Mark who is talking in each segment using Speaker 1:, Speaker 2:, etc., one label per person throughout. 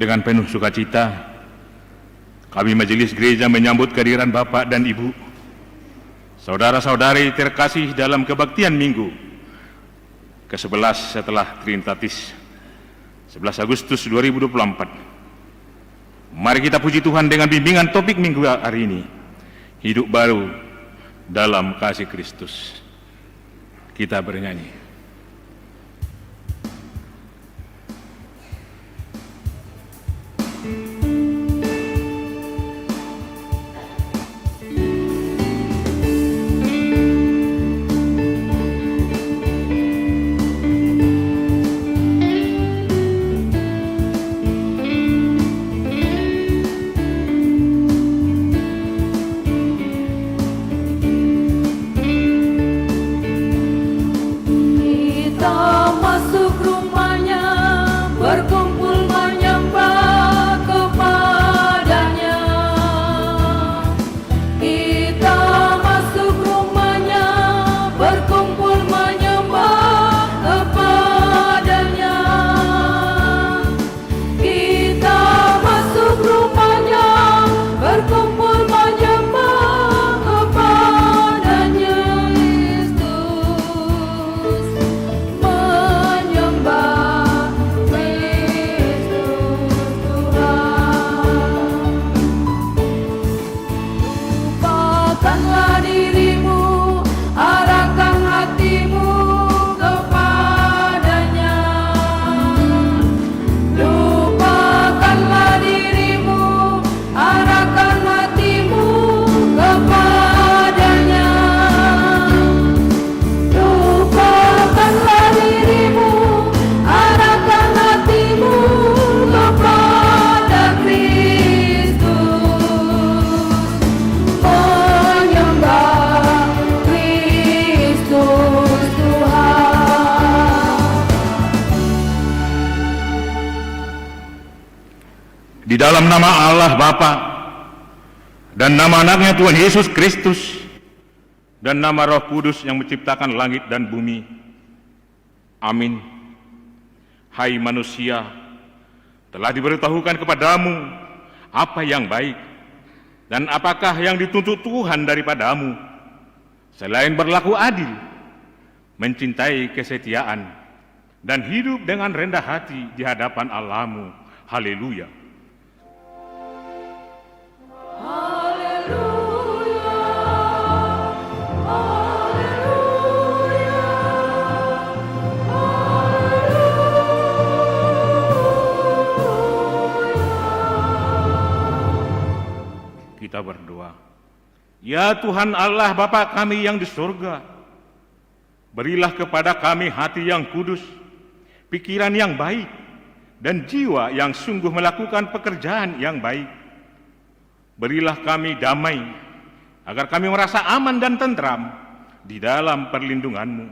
Speaker 1: Dengan penuh sukacita, kami Majelis Gereja menyambut kehadiran Bapak dan Ibu, saudara-saudari terkasih dalam kebaktian Minggu ke-11 setelah Trinitatis, 11 Agustus 2024. Mari kita puji Tuhan dengan bimbingan topik Minggu hari ini, hidup baru dalam kasih Kristus. Kita bernyanyi. Di dalam nama Allah Bapa dan nama anaknya Tuhan Yesus Kristus dan nama Roh Kudus yang menciptakan langit dan bumi. Amin. Hai manusia, telah diberitahukan kepadamu apa yang baik dan apakah yang dituntut Tuhan daripadamu, selain berlaku adil, mencintai kesetiaan, dan hidup dengan rendah hati di hadapan Allahmu. Haleluya. Kita berdoa. Ya Tuhan Allah Bapa kami yang di surga, berilah kepada kami hati yang kudus, pikiran yang baik, dan jiwa yang sungguh melakukan pekerjaan yang baik. Berilah kami damai, agar kami merasa aman dan tentram di dalam perlindungan-Mu.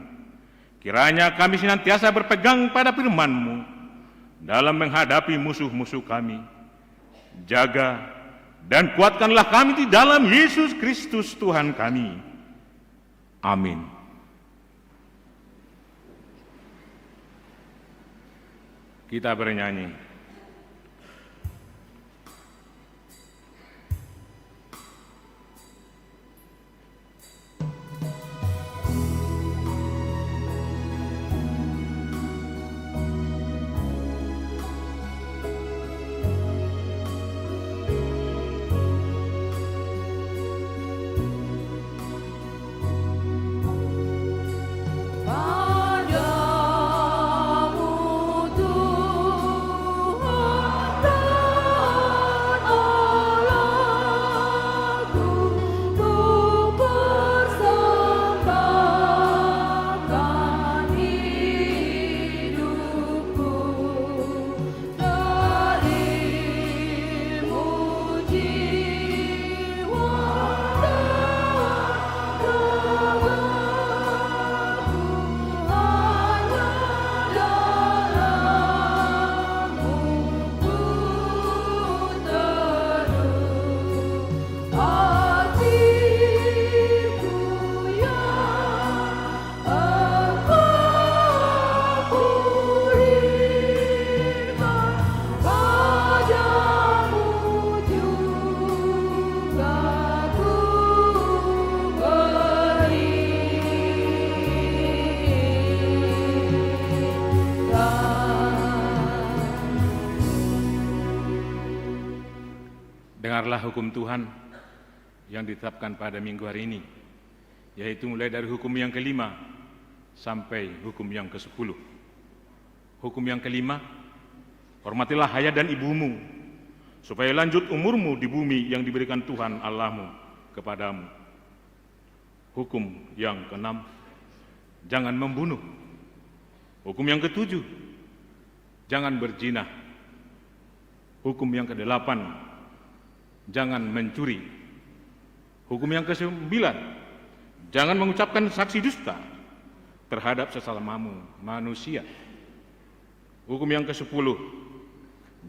Speaker 1: Kiranya kami senantiasa berpegang pada firman-Mu dalam menghadapi musuh-musuh kami. Jaga dan kuatkanlah kami di dalam Yesus Kristus Tuhan kami. Amin. Kita bernyanyi.
Speaker 2: Padamu Tuhan
Speaker 1: Dengarlah hukum Tuhan yang ditetapkan pada minggu hari ini, yaitu mulai dari hukum yang kelima sampai hukum yang ke-10. Hukum yang kelima, hormatilah ayah dan ibumu, supaya lanjut umurmu di bumi yang diberikan Tuhan Allahmu kepadamu. Hukum yang keenam, jangan membunuh. Hukum yang ketujuh, jangan berzina. Hukum yang kedelapan, jangan mencuri. Hukum yang ke-9, jangan mengucapkan saksi dusta terhadap sesamamu manusia. Hukum yang ke-10,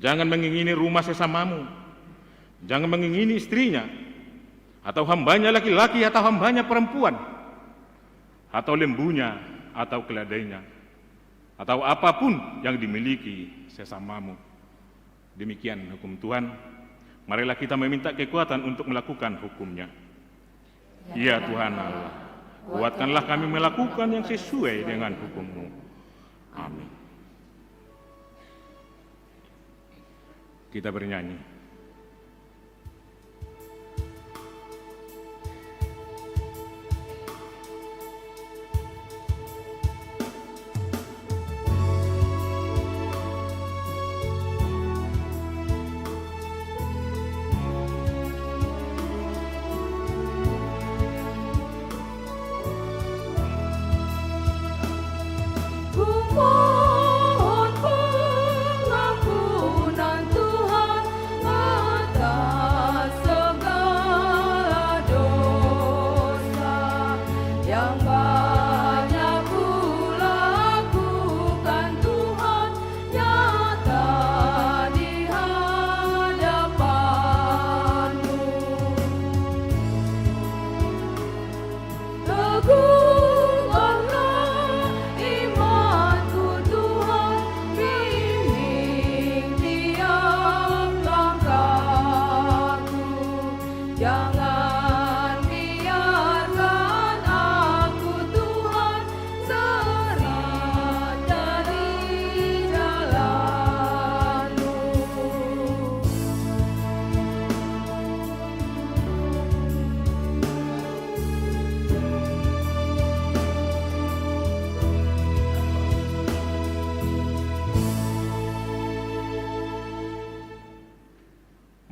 Speaker 1: jangan mengingini rumah sesamamu, jangan mengingini istrinya, atau hambanya laki-laki, atau hambanya perempuan, atau lembunya, atau keledainya, atau apapun yang dimiliki sesamamu. Demikian hukum Tuhan. Marilah kita meminta kekuatan untuk melakukan hukumnya. Ya Tuhan Allah, kuatkanlah kami melakukan yang sesuai dengan hukum-Mu. Amin. Kita bernyanyi.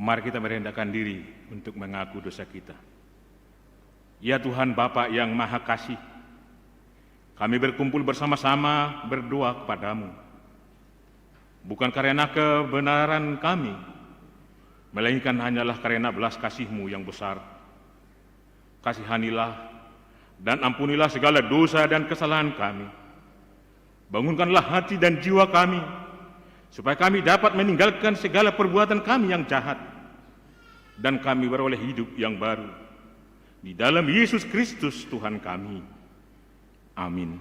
Speaker 1: Mari kita merendahkan diri untuk mengaku dosa kita. Ya Tuhan Bapa yang Maha Kasih, kami berkumpul bersama-sama berdoa kepadamu. Bukan karena kebenaran kami, melainkan hanyalah karena belas kasih-Mu yang besar. Kasihanilah dan ampunilah segala dosa dan kesalahan kami. Bangunkanlah hati dan jiwa kami, supaya kami dapat meninggalkan segala perbuatan kami yang jahat, dan kami beroleh hidup yang baru di dalam Yesus Kristus Tuhan kami. Amin.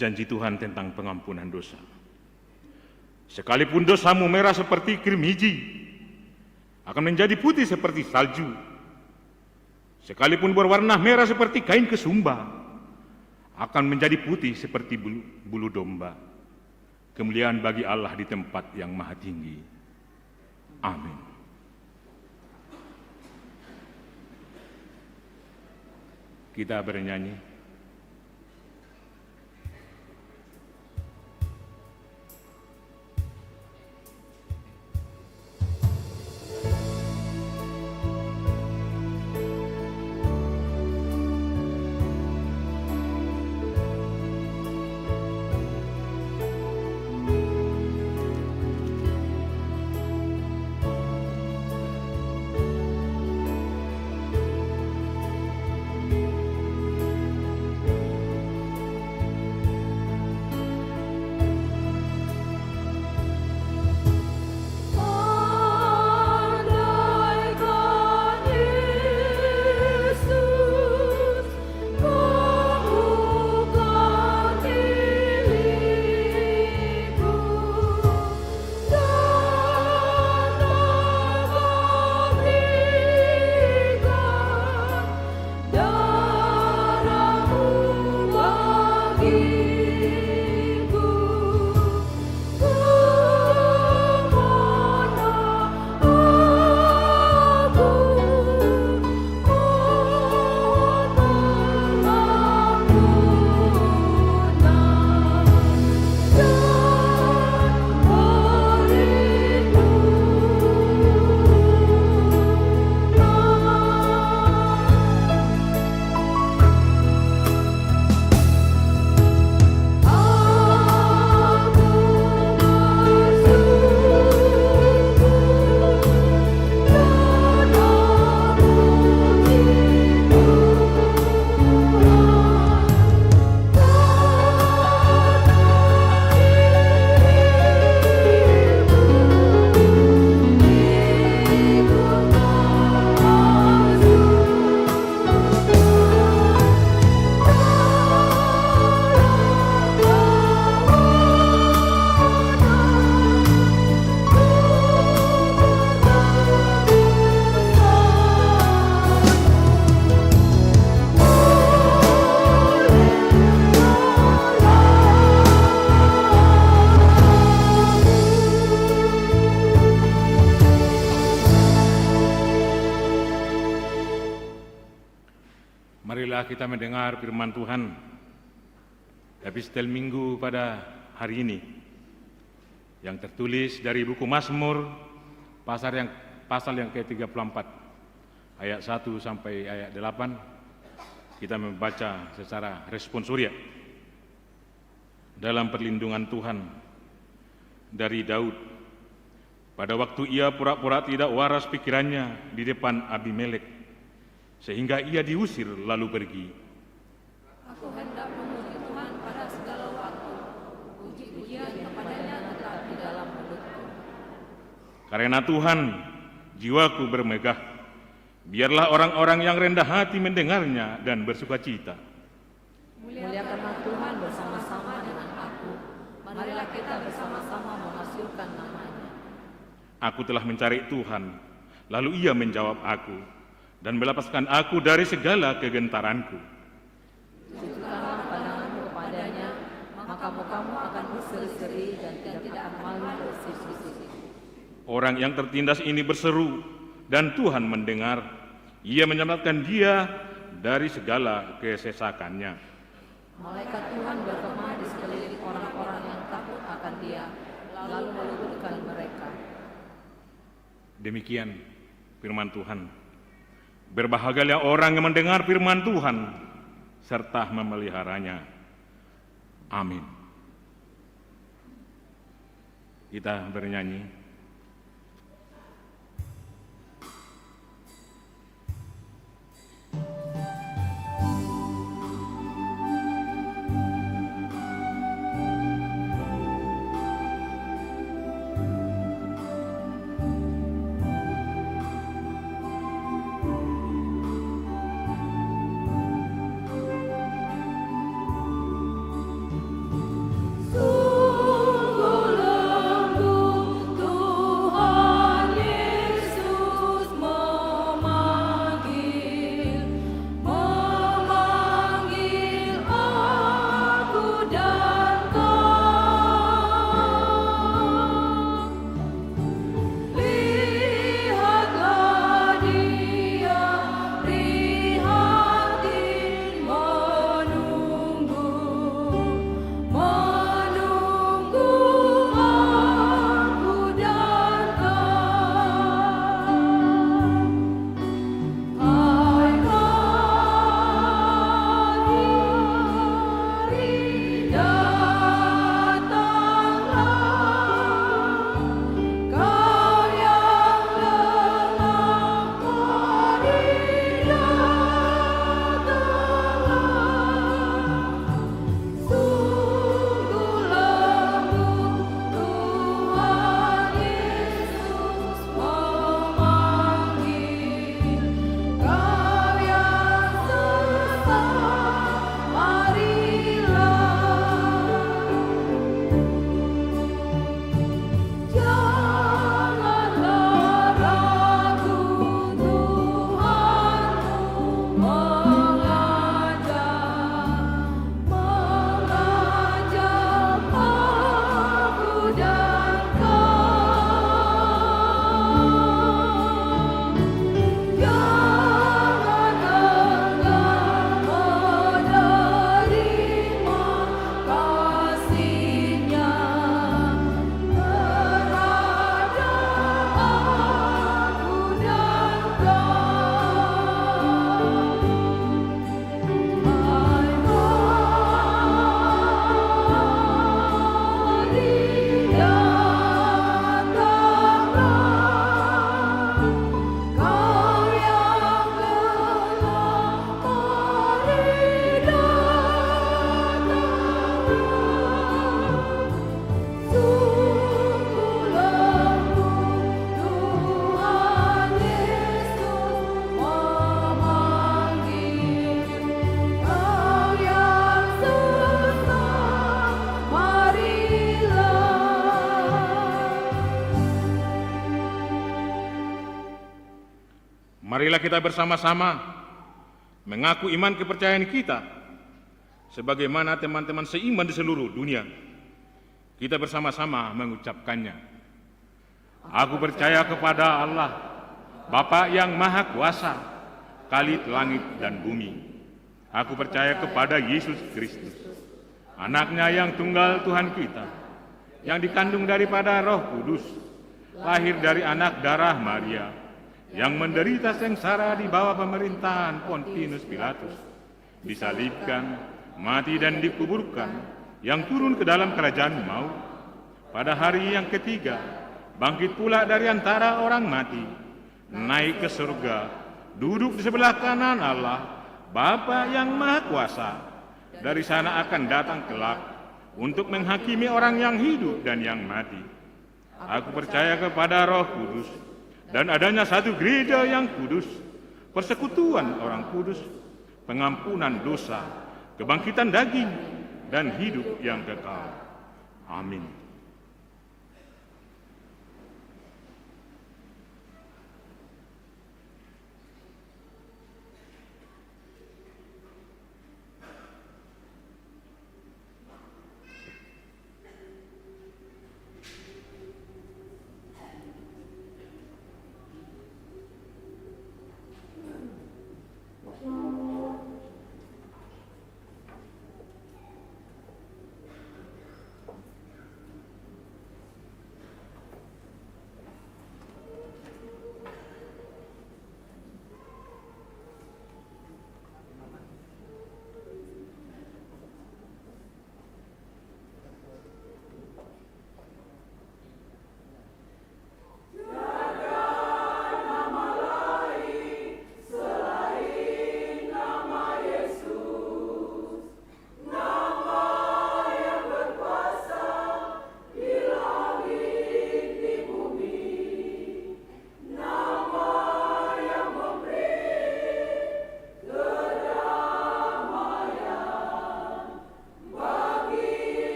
Speaker 1: Janji Tuhan tentang pengampunan dosa. Sekalipun dosamu merah seperti kirmiji, akan menjadi putih seperti salju. Sekalipun berwarna merah seperti kain kesumba, akan menjadi putih seperti bulu domba. Kemuliaan bagi Allah di tempat yang maha tinggi. Amin. Kita bernyanyi. kita mendengar firman Tuhan epistel Minggu pada hari ini yang tertulis dari buku Mazmur pasal yang ke-34 ayat 1 sampai ayat 8. Kita membaca secara responsoria dalam perlindungan Tuhan dari Daud. Pada waktu ia pura-pura tidak waras pikirannya di depan Abimelek, sehingga ia diusir lalu pergi.
Speaker 2: Aku hendak memuji Tuhan pada segala waktu, puji-pujian kepadanya tetap di dalam mulutku.
Speaker 1: Karena Tuhan, jiwaku bermegah. Biarlah orang-orang yang rendah hati mendengarnya dan bersukacita.
Speaker 2: Muliakanlah Tuhan bersama-sama dengan aku. Marilah kita bersama-sama memasyurkan namanya.
Speaker 1: Aku telah mencari Tuhan, lalu ia menjawab aku dan melepaskan aku dari segala kegentaranku.
Speaker 2: Tujukanlah pandanganmu kepadanya, maka mukamu akan berseri-seri dan tidak akan malu bersisi-sisi.
Speaker 1: Orang yang tertindas ini berseru, dan Tuhan mendengar. Ia menyelamatkan dia dari segala kesesakannya.
Speaker 2: Malaikat Tuhan berkemah di sekeliling orang-orang yang takut akan dia, lalu meluluhkan mereka.
Speaker 1: Demikian firman Tuhan. Berbahagialah orang yang mendengar firman Tuhan serta memeliharanya. Amin. Kita bernyanyi. Marilah kita bersama-sama mengaku iman kepercayaan kita sebagaimana teman-teman seiman di seluruh dunia. Kita bersama-sama mengucapkannya. Aku percaya kepada Allah, Bapa yang Maha Kuasa, Khalid langit dan bumi. Aku percaya kepada Yesus Kristus, Anaknya yang tunggal Tuhan kita, yang dikandung daripada Roh Kudus, lahir dari anak darah Maria, yang menderita sengsara di bawah pemerintahan Pontius Pilatus, disalibkan, mati dan dikuburkan, yang turun ke dalam kerajaan maut. Pada hari yang ketiga, bangkit pula dari antara orang mati, naik ke surga, duduk di sebelah kanan Allah, Bapa yang Maha Kuasa. Dari sana akan datang kelak untuk menghakimi orang yang hidup dan yang mati. Aku percaya kepada Roh Kudus dan adanya satu gereja yang kudus, persekutuan orang kudus, pengampunan dosa, kebangkitan daging, dan hidup yang kekal. Amin.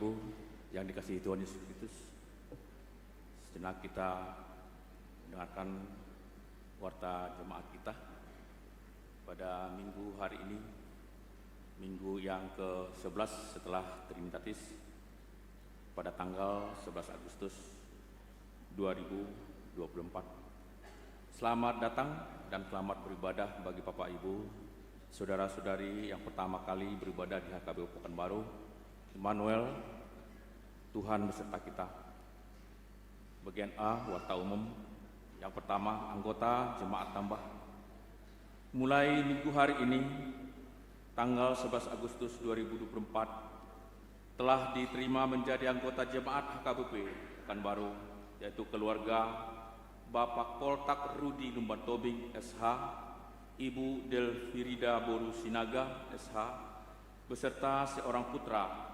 Speaker 3: Ibu yang dikasihi Tuhan Yesus Kristus, sejenak kita mendengarkan warta jemaat kita pada minggu hari ini, minggu yang ke-11 setelah Trinitatis pada tanggal 11 Agustus 2024. Selamat datang dan selamat beribadah bagi Bapak Ibu, saudara-saudari yang pertama kali beribadah di HKBP Pekanbaru. Immanuel, Tuhan beserta kita. Bagian A, warta umum. Yang pertama, anggota jemaat tambah. Mulai minggu hari ini, tanggal 11 Agustus 2024, telah diterima menjadi anggota jemaat HKBP Pekanbaru, yaitu keluarga Bapak Poltak Rudi Lumban Tobing SH, Ibu Delfirida Boru Sinaga SH, beserta seorang putra,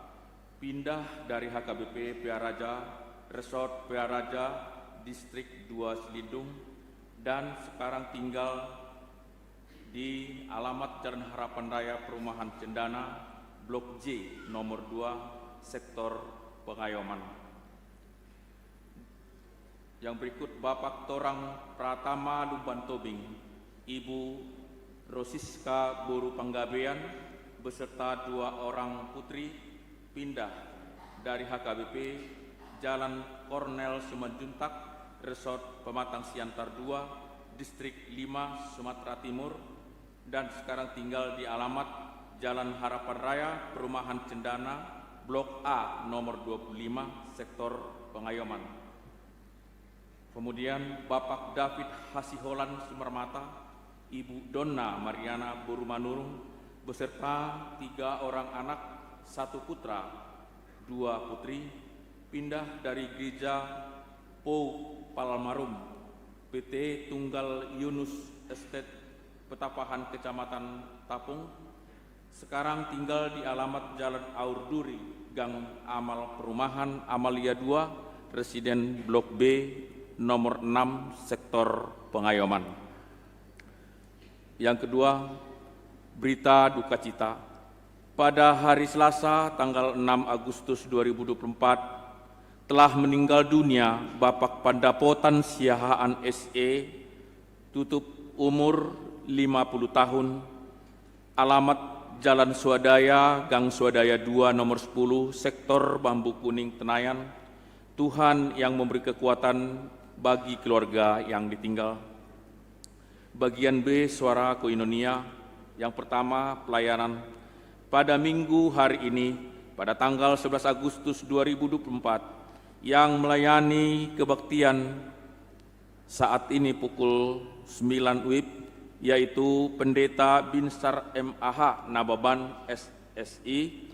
Speaker 3: pindah dari HKBP PA Raja, Resort PA Raja, Distrik 2 Selidung, dan sekarang tinggal di alamat Jalan Harapan Raya Perumahan Cendana, Blok J, nomor 2, Sektor Pengayoman. Yang berikut Bapak Torang Pratama Lumban Tobing, Ibu Rosiska Boru Panggabean, beserta 2 orang putri, pindah dari HKBP Jalan Kornel Simanjuntak, Resort Pematang Siantar 2, Distrik 5, Sumatera Timur, dan sekarang tinggal di alamat Jalan Harapan Raya, Perumahan Cendana, Blok A, nomor 25, Sektor Pengayoman. Kemudian Bapak David Hasiholan Sumermata, Ibu Donna Mariana Borumanurung, beserta 3 orang anak, 1 putra, 2 putri, pindah dari Gereja Pou Palmarum, PT Tunggal Yunus Estate, Petapahan, Kecamatan Tapung, sekarang tinggal di alamat Jalan Aur Duri, Gang Amal Perumahan Amalia 2, Residen Blok B, nomor 6, Sektor Pengayoman. Yang kedua, berita duka cita. Pada hari Selasa tanggal 6 Agustus 2024 telah meninggal dunia Bapak Pandapotan Siahaan SE, tutup umur 50 tahun, alamat Jalan Swadaya, Gang Swadaya 2, nomor 10, Sektor Bambu Kuning, Tenayan. Tuhan yang memberi kekuatan bagi keluarga yang ditinggal. Bagian B, suara koinonia. Yang pertama, pelayanan. Pada minggu hari ini, pada tanggal 11 Agustus 2024, yang melayani kebaktian saat ini pukul 9 WIB, yaitu Pendeta Binsar MAH Nababan SSI,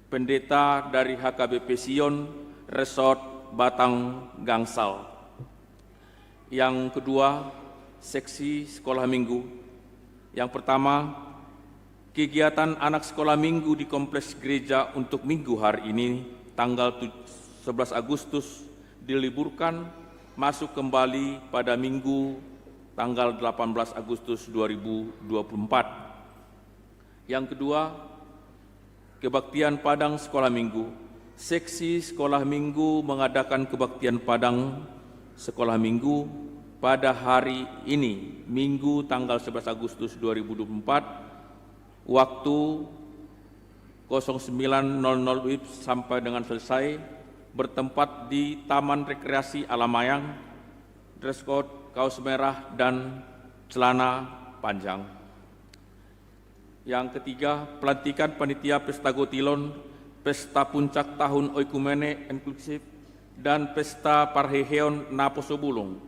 Speaker 3: pendeta dari HKBP Sion, Resort Batang Gangsal. Yang kedua, seksi sekolah minggu. Yang pertama, kegiatan anak sekolah minggu di Kompleks Gereja untuk minggu hari ini, tanggal 11 Agustus, diliburkan, masuk kembali pada minggu tanggal 18 Agustus 2024. Yang kedua, kebaktian Padang Sekolah Minggu. Seksi Sekolah Minggu mengadakan kebaktian Padang Sekolah Minggu pada hari ini, Minggu tanggal 11 Agustus 2024, waktu 09.00 WIB sampai dengan selesai, bertempat di Taman Rekreasi Alamayang, dress code kaos merah dan celana panjang. Yang ketiga, pelantikan panitia Pesta Gotilon, Pesta Puncak Tahun Oikumene Inklusif, dan Pesta Parheheon Naposobulung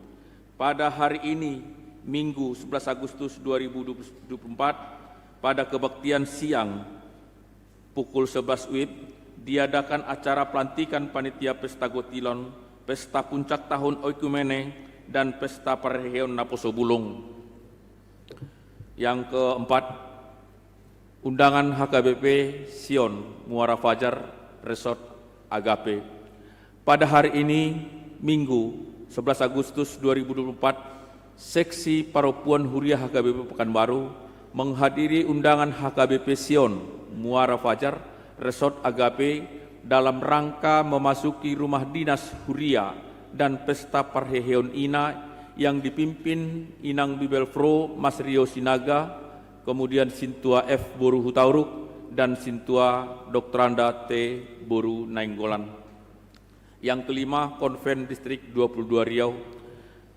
Speaker 3: pada hari ini, Minggu 11 Agustus 2024, pada kebaktian siang pukul 11 WIB, diadakan acara pelantikan panitia Pesta Gotilon, Pesta Puncak Tahun Oikumene, dan Pesta Parheheon Naposobulung. Yang keempat, undangan HKBP Sion Muara Fajar Resort Agape. Pada hari ini, Minggu 11 Agustus 2024, Seksi Paropuan Huriah HKBP Pekanbaru menghadiri undangan HKBP Sion Muara Fajar Resort Agape dalam rangka memasuki rumah dinas Huria dan pesta Parheheon Ina yang dipimpin Inang Bibelfro Mas Rio Sinaga, kemudian Sintua F. Boru Hutauruk, dan Sintua Dr. Anda T. Boru Nainggolan. Yang kelima, Konven Distrik 22 Riau.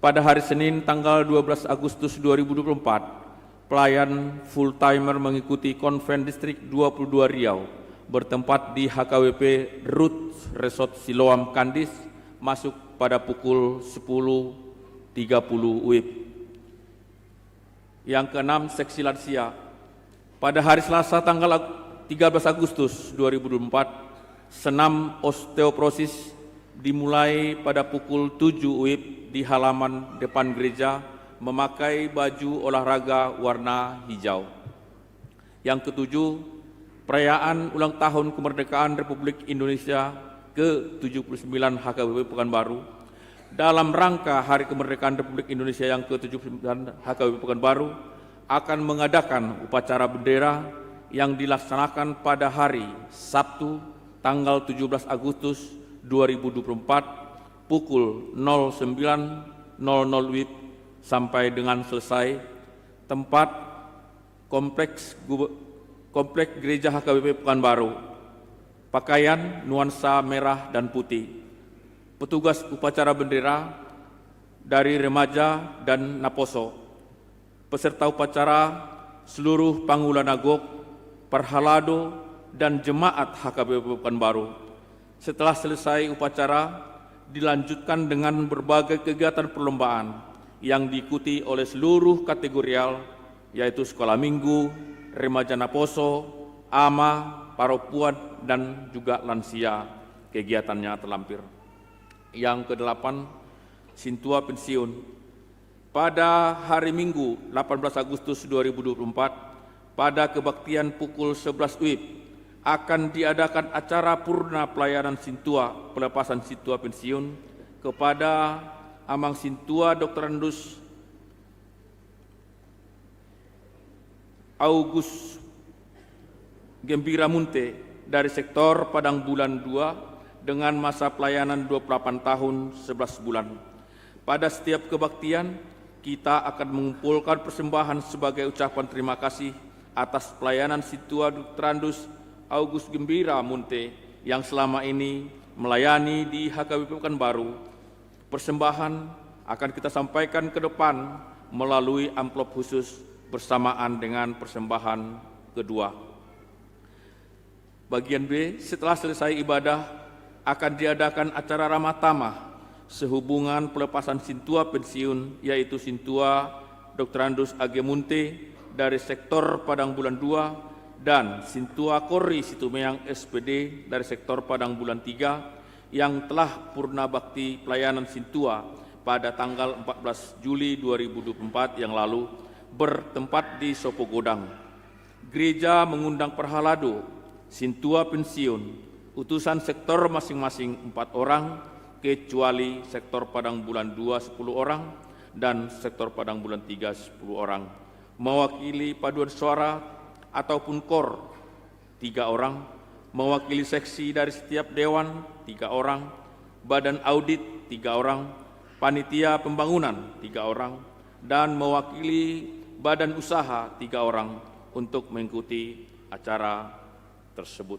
Speaker 3: Pada hari Senin tanggal 12 Agustus 2024, pelayan full-timer mengikuti Konven Distrik 22 Riau bertempat di HKWP Roots Resort Siloam Kandis masuk pada pukul 10.30 WIB. Yang keenam, seksi lansia. Pada hari Selasa tanggal 13 Agustus 2024, senam osteoporosis dimulai pada pukul 7 WIB di halaman depan gereja memakai baju olahraga warna hijau. Yang ketujuh, perayaan ulang tahun kemerdekaan Republik Indonesia ke-79 HKBP Pekanbaru. Dalam rangka Hari Kemerdekaan Republik Indonesia yang ke-79 HKBP Pekanbaru akan mengadakan upacara bendera yang dilaksanakan pada hari Sabtu tanggal 17 Agustus 2024 pukul 09.00 WIB sampai dengan selesai. Tempat kompleks Gereja HKBP Pekanbaru. Pakaian nuansa merah dan putih. Petugas upacara bendera dari remaja dan Naposo. Peserta upacara seluruh Pangulanagok, Perhalado, dan jemaat HKBP Pekanbaru. Setelah selesai upacara, dilanjutkan dengan berbagai kegiatan perlombaan yang diikuti oleh seluruh kategorial, yaitu sekolah minggu, remaja Naposo, AMA, Paropuan, dan juga lansia. Kegiatannya terlampir. Yang kedelapan, Sintua pensiun. Pada hari Minggu 18 Agustus 2024, pada kebaktian pukul 11 WIB, akan diadakan acara purna pelayanan Sintua, pelepasan Sintua pensiun kepada Amang Sintua Dr. Andus Augus Gembira Munte dari sektor Padang Bulan 2 dengan masa pelayanan 28 tahun 11 bulan. Pada setiap kebaktian, kita akan mengumpulkan persembahan sebagai ucapan terima kasih atas pelayanan Sintua Dr. Andus Augus Gembira Munte yang selama ini melayani di HKBP Pekanbaru. Persembahan akan kita sampaikan ke depan melalui amplop khusus bersamaan dengan persembahan kedua. Bagian B, setelah selesai ibadah akan diadakan acara ramah tamah sehubungan pelepasan Sintua pensiun, yaitu Sintua Dr. Andus AG Munte dari sektor Padang Bulan 2 dan Sintua Kori Situmeang SPD dari sektor Padang Bulan 3 yang telah purna bakti pelayanan Sintua pada tanggal 14 Juli 2024 yang lalu bertempat di Sopo Godang. Gereja mengundang Perhalado, Sintua pensiun, utusan sektor masing-masing 4 orang, kecuali sektor Padang Bulan 2 10 orang dan sektor Padang Bulan 3 10 orang. Mewakili paduan suara ataupun KOR 3 orang, mewakili seksi dari setiap dewan 3 orang, badan audit 3 orang, panitia pembangunan 3 orang, dan mewakili badan usaha 3 orang untuk mengikuti acara tersebut.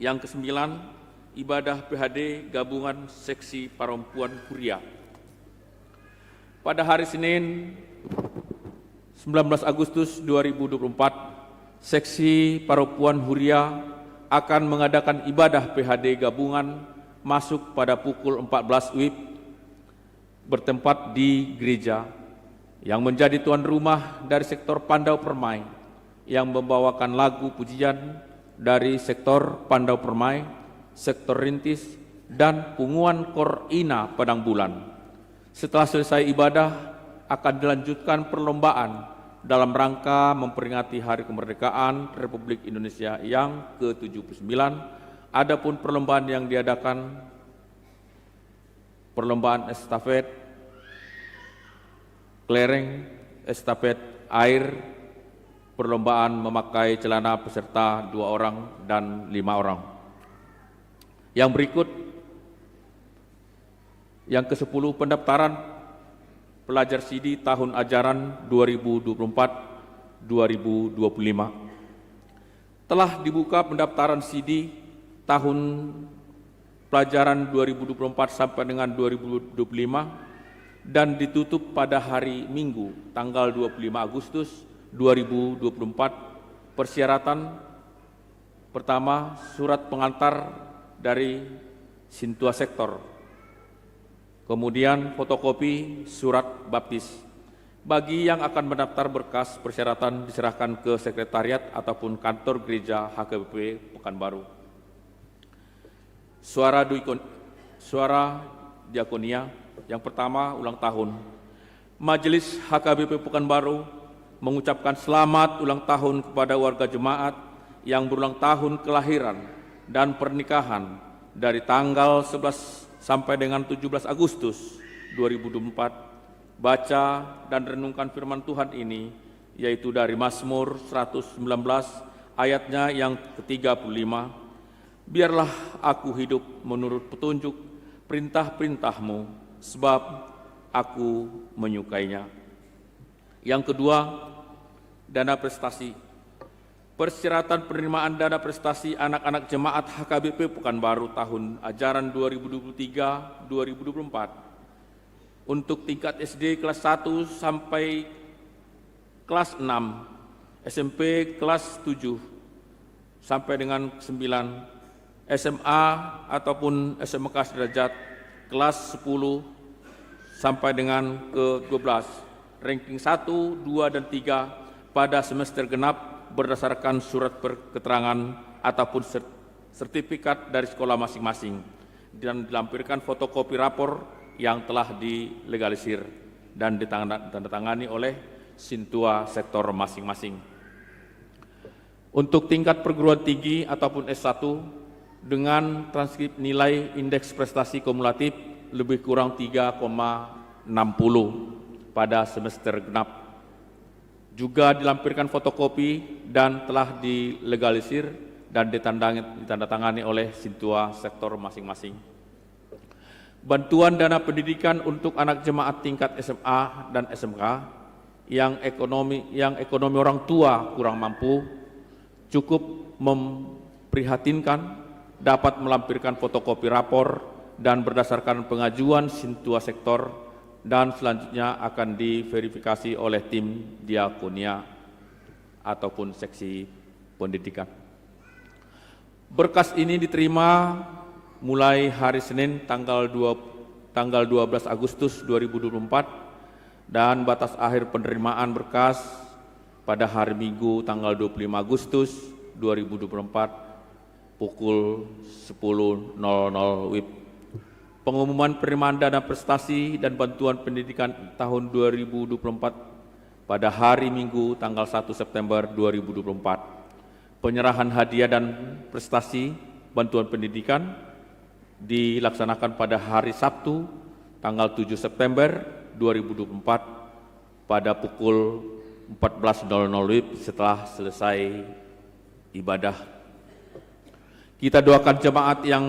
Speaker 3: Yang kesembilan, ibadah PHD Gabungan Seksi Perempuan Huria. Pada hari Senin 19 Agustus 2024, Seksi Perempuan Huria akan mengadakan ibadah PHD Gabungan masuk pada pukul 14 WIB bertempat di gereja yang menjadi tuan rumah dari sektor Pandau Permai yang membawakan lagu pujian dari sektor Pandau Permai, sektor Rintis, dan punguan KOR Ina Padang Bulan. Setelah selesai ibadah, akan dilanjutkan perlombaan dalam rangka memperingati Hari Kemerdekaan Republik Indonesia yang ke-79. Adapun perlombaan yang diadakan, perlombaan estafet, kelereng, estafet air, perlombaan memakai celana peserta 2 orang dan 5 orang. Yang berikut, yang ke-10, pendaftaran pelajar CD tahun ajaran 2024-2025. Telah dibuka pendaftaran CD tahun pelajaran 2024 sampai dengan 2025 dan ditutup pada hari Minggu tanggal 25 Agustus 2024. Persyaratan pertama, surat pengantar dari Sintua Sektor, kemudian fotokopi surat baptis. Bagi yang akan mendaftar, berkas persyaratan diserahkan ke sekretariat ataupun kantor gereja HKBP Pekanbaru. Suara diakonia. Yang pertama, ulang tahun. Majelis HKBP Pekanbaru mengucapkan selamat ulang tahun kepada warga jemaat yang berulang tahun kelahiran dan pernikahan dari tanggal 11 sampai dengan 17 Agustus 2024. Baca dan renungkan firman Tuhan ini, yaitu dari Mazmur 119 ayatnya yang ke-35. Biarlah aku hidup menurut petunjuk perintah-perintah-Mu, sebab aku menyukainya. Yang kedua, dana prestasi. Persyaratan penerimaan dana prestasi anak-anak jemaat HKBP Pekanbaru tahun ajaran 2023-2024 untuk tingkat SD kelas 1 sampai kelas 6, SMP kelas 7 sampai dengan 9, SMA ataupun SMK sederajat kelas 10 sampai dengan ke-12, ranking 1, 2, dan 3 pada semester genap berdasarkan surat keterangan ataupun sertifikat dari sekolah masing-masing dan dilampirkan fotokopi rapor yang telah dilegalisir dan ditandatangani oleh Sintua Sektor masing-masing. Untuk tingkat perguruan tinggi ataupun S1 dengan transkrip nilai indeks prestasi kumulatif lebih kurang 3,60 pada semester genap. Juga dilampirkan fotokopi dan telah dilegalisir dan ditandatangani oleh Sintua Sektor masing-masing. Bantuan dana pendidikan untuk anak jemaat tingkat SMA dan SMK yang ekonomi orang tua kurang mampu cukup memprihatinkan, dapat melampirkan fotokopi rapor dan berdasarkan pengajuan Sintua Sektor dan selanjutnya akan diverifikasi oleh tim diakonia ataupun seksi pendidikan. Berkas ini diterima mulai hari Senin tanggal 12 Agustus 2024 dan batas akhir penerimaan berkas pada hari Minggu tanggal 25 Agustus 2024 pukul 10.00 WIB. Pengumuman penerimaan dana prestasi dan bantuan pendidikan tahun 2024 pada hari Minggu tanggal 1 September 2024. Penyerahan hadiah dan prestasi bantuan pendidikan dilaksanakan pada hari Sabtu tanggal 7 September 2024 pada pukul 14.00 WIB setelah selesai ibadah. Kita doakan jemaat yang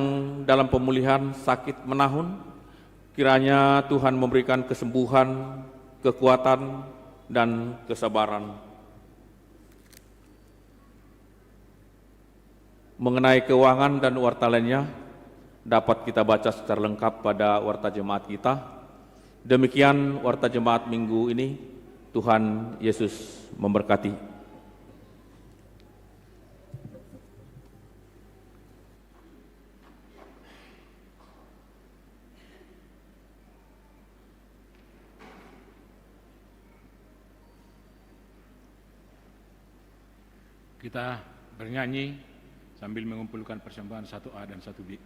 Speaker 3: dalam pemulihan sakit menahun, kiranya Tuhan memberikan kesembuhan, kekuatan, dan kesabaran. Mengenai keuangan dan warta lainnya, dapat kita baca secara lengkap pada warta jemaat kita. Demikian warta jemaat minggu ini. Tuhan Yesus memberkati.
Speaker 1: Kita bernyanyi sambil mengumpulkan persembahan 1A dan 1B.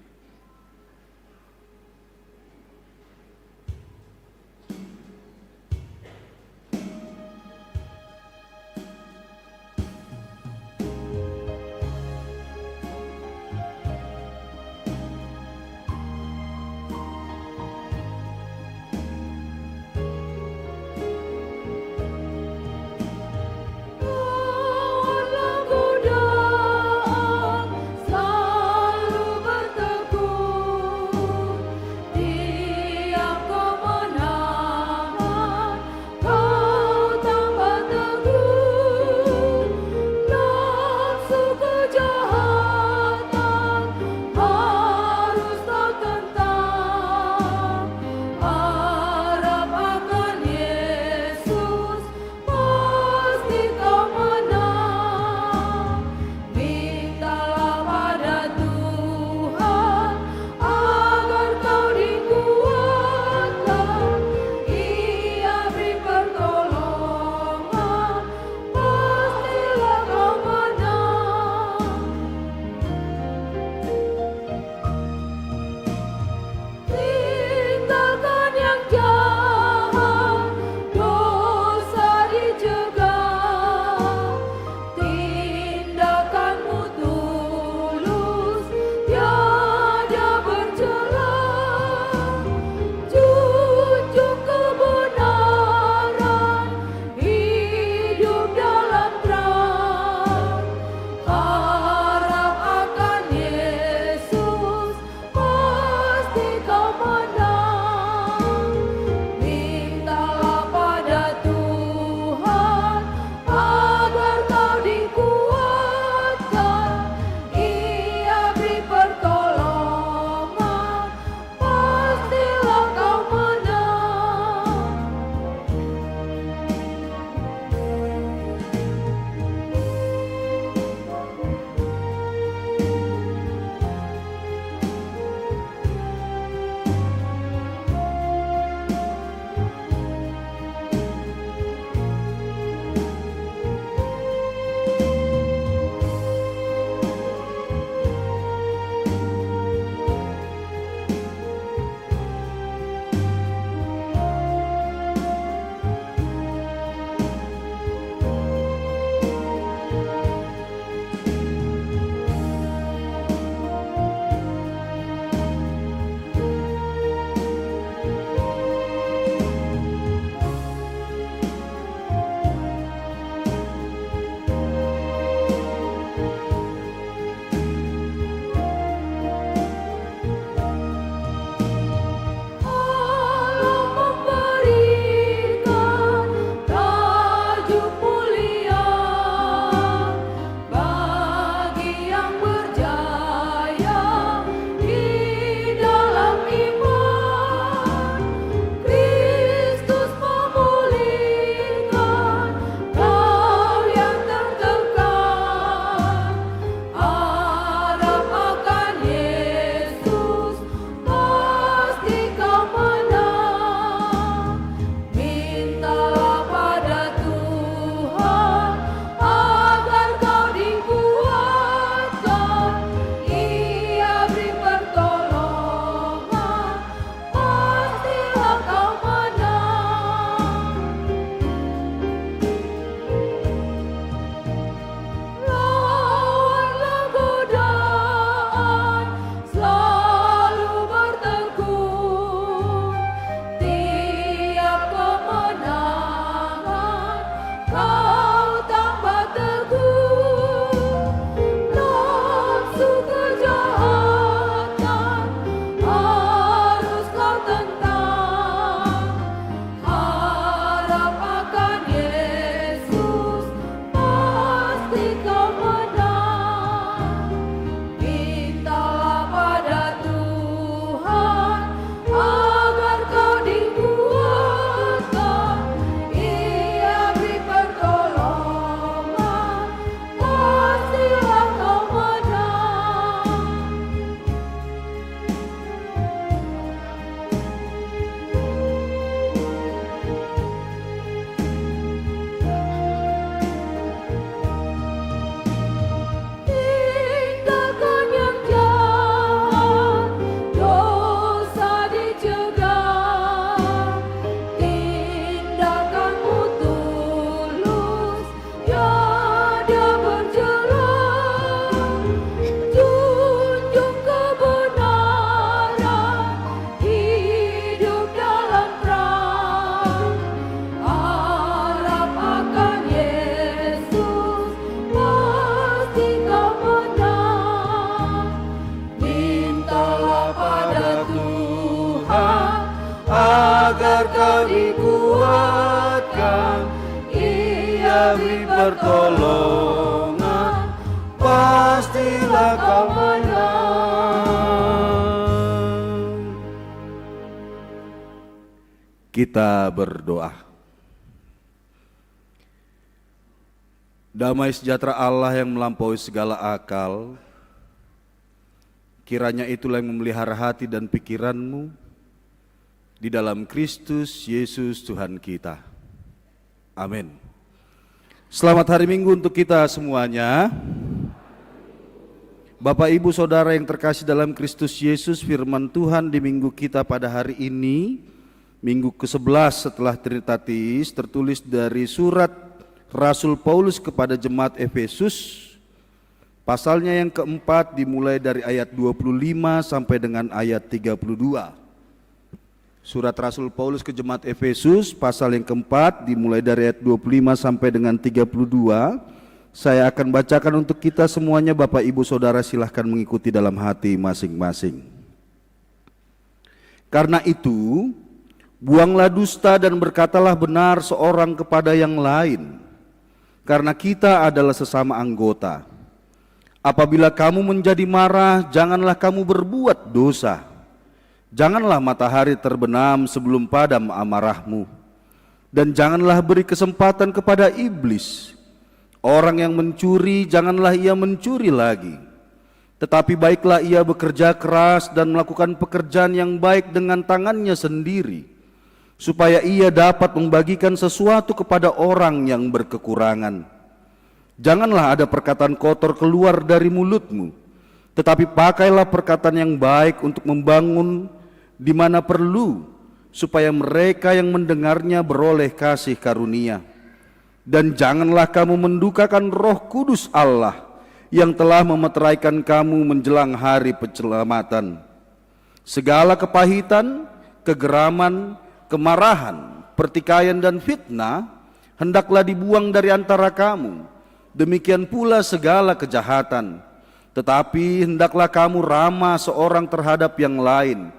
Speaker 2: Selalu berteguh
Speaker 4: agar kau dikuatkan, Ia beri pertolongan, pastilah kau menang. Kita berdoa. Damai sejahtera Allah yang melampaui segala akal, kiranya itulah yang memelihara hati dan pikiranmu di dalam Kristus Yesus Tuhan kita. Amin. Selamat hari Minggu untuk kita semuanya. Bapak Ibu Saudara yang terkasih dalam Kristus Yesus, firman Tuhan di minggu kita pada hari ini, minggu ke-11 setelah Trinitatis, tertulis dari surat Rasul Paulus kepada jemaat Efesus, pasalnya yang keempat dimulai dari ayat 25 sampai dengan ayat 32. Surat Rasul Paulus ke jemaat Efesus, pasal yang keempat dimulai dari ayat 25 sampai dengan 32. Saya akan bacakan untuk kita semuanya. Bapak Ibu Saudara silahkan mengikuti dalam hati masing-masing. Karena itu, buanglah dusta dan berkatalah benar seorang kepada yang lain, karena kita adalah sesama anggota. Apabila kamu menjadi marah, janganlah kamu berbuat dosa. Janganlah matahari terbenam sebelum padam amarahmu. Dan janganlah beri kesempatan kepada iblis. Orang yang mencuri, janganlah ia mencuri lagi. Tetapi baiklah ia bekerja keras dan melakukan pekerjaan yang baik dengan tangannya sendiri, supaya ia dapat membagikan sesuatu kepada orang yang berkekurangan. Janganlah ada perkataan kotor keluar dari mulutmu, tetapi pakailah perkataan yang baik untuk membangun di mana perlu, supaya mereka yang mendengarnya beroleh kasih karunia. Dan janganlah kamu mendukakan Roh Kudus Allah yang telah memeteraikan kamu menjelang hari penyelamatan. Segala kepahitan, kegeraman, kemarahan, pertikaian dan fitnah hendaklah dibuang dari antara kamu. Demikian pula segala kejahatan. Tetapi hendaklah kamu ramah seorang terhadap yang lain,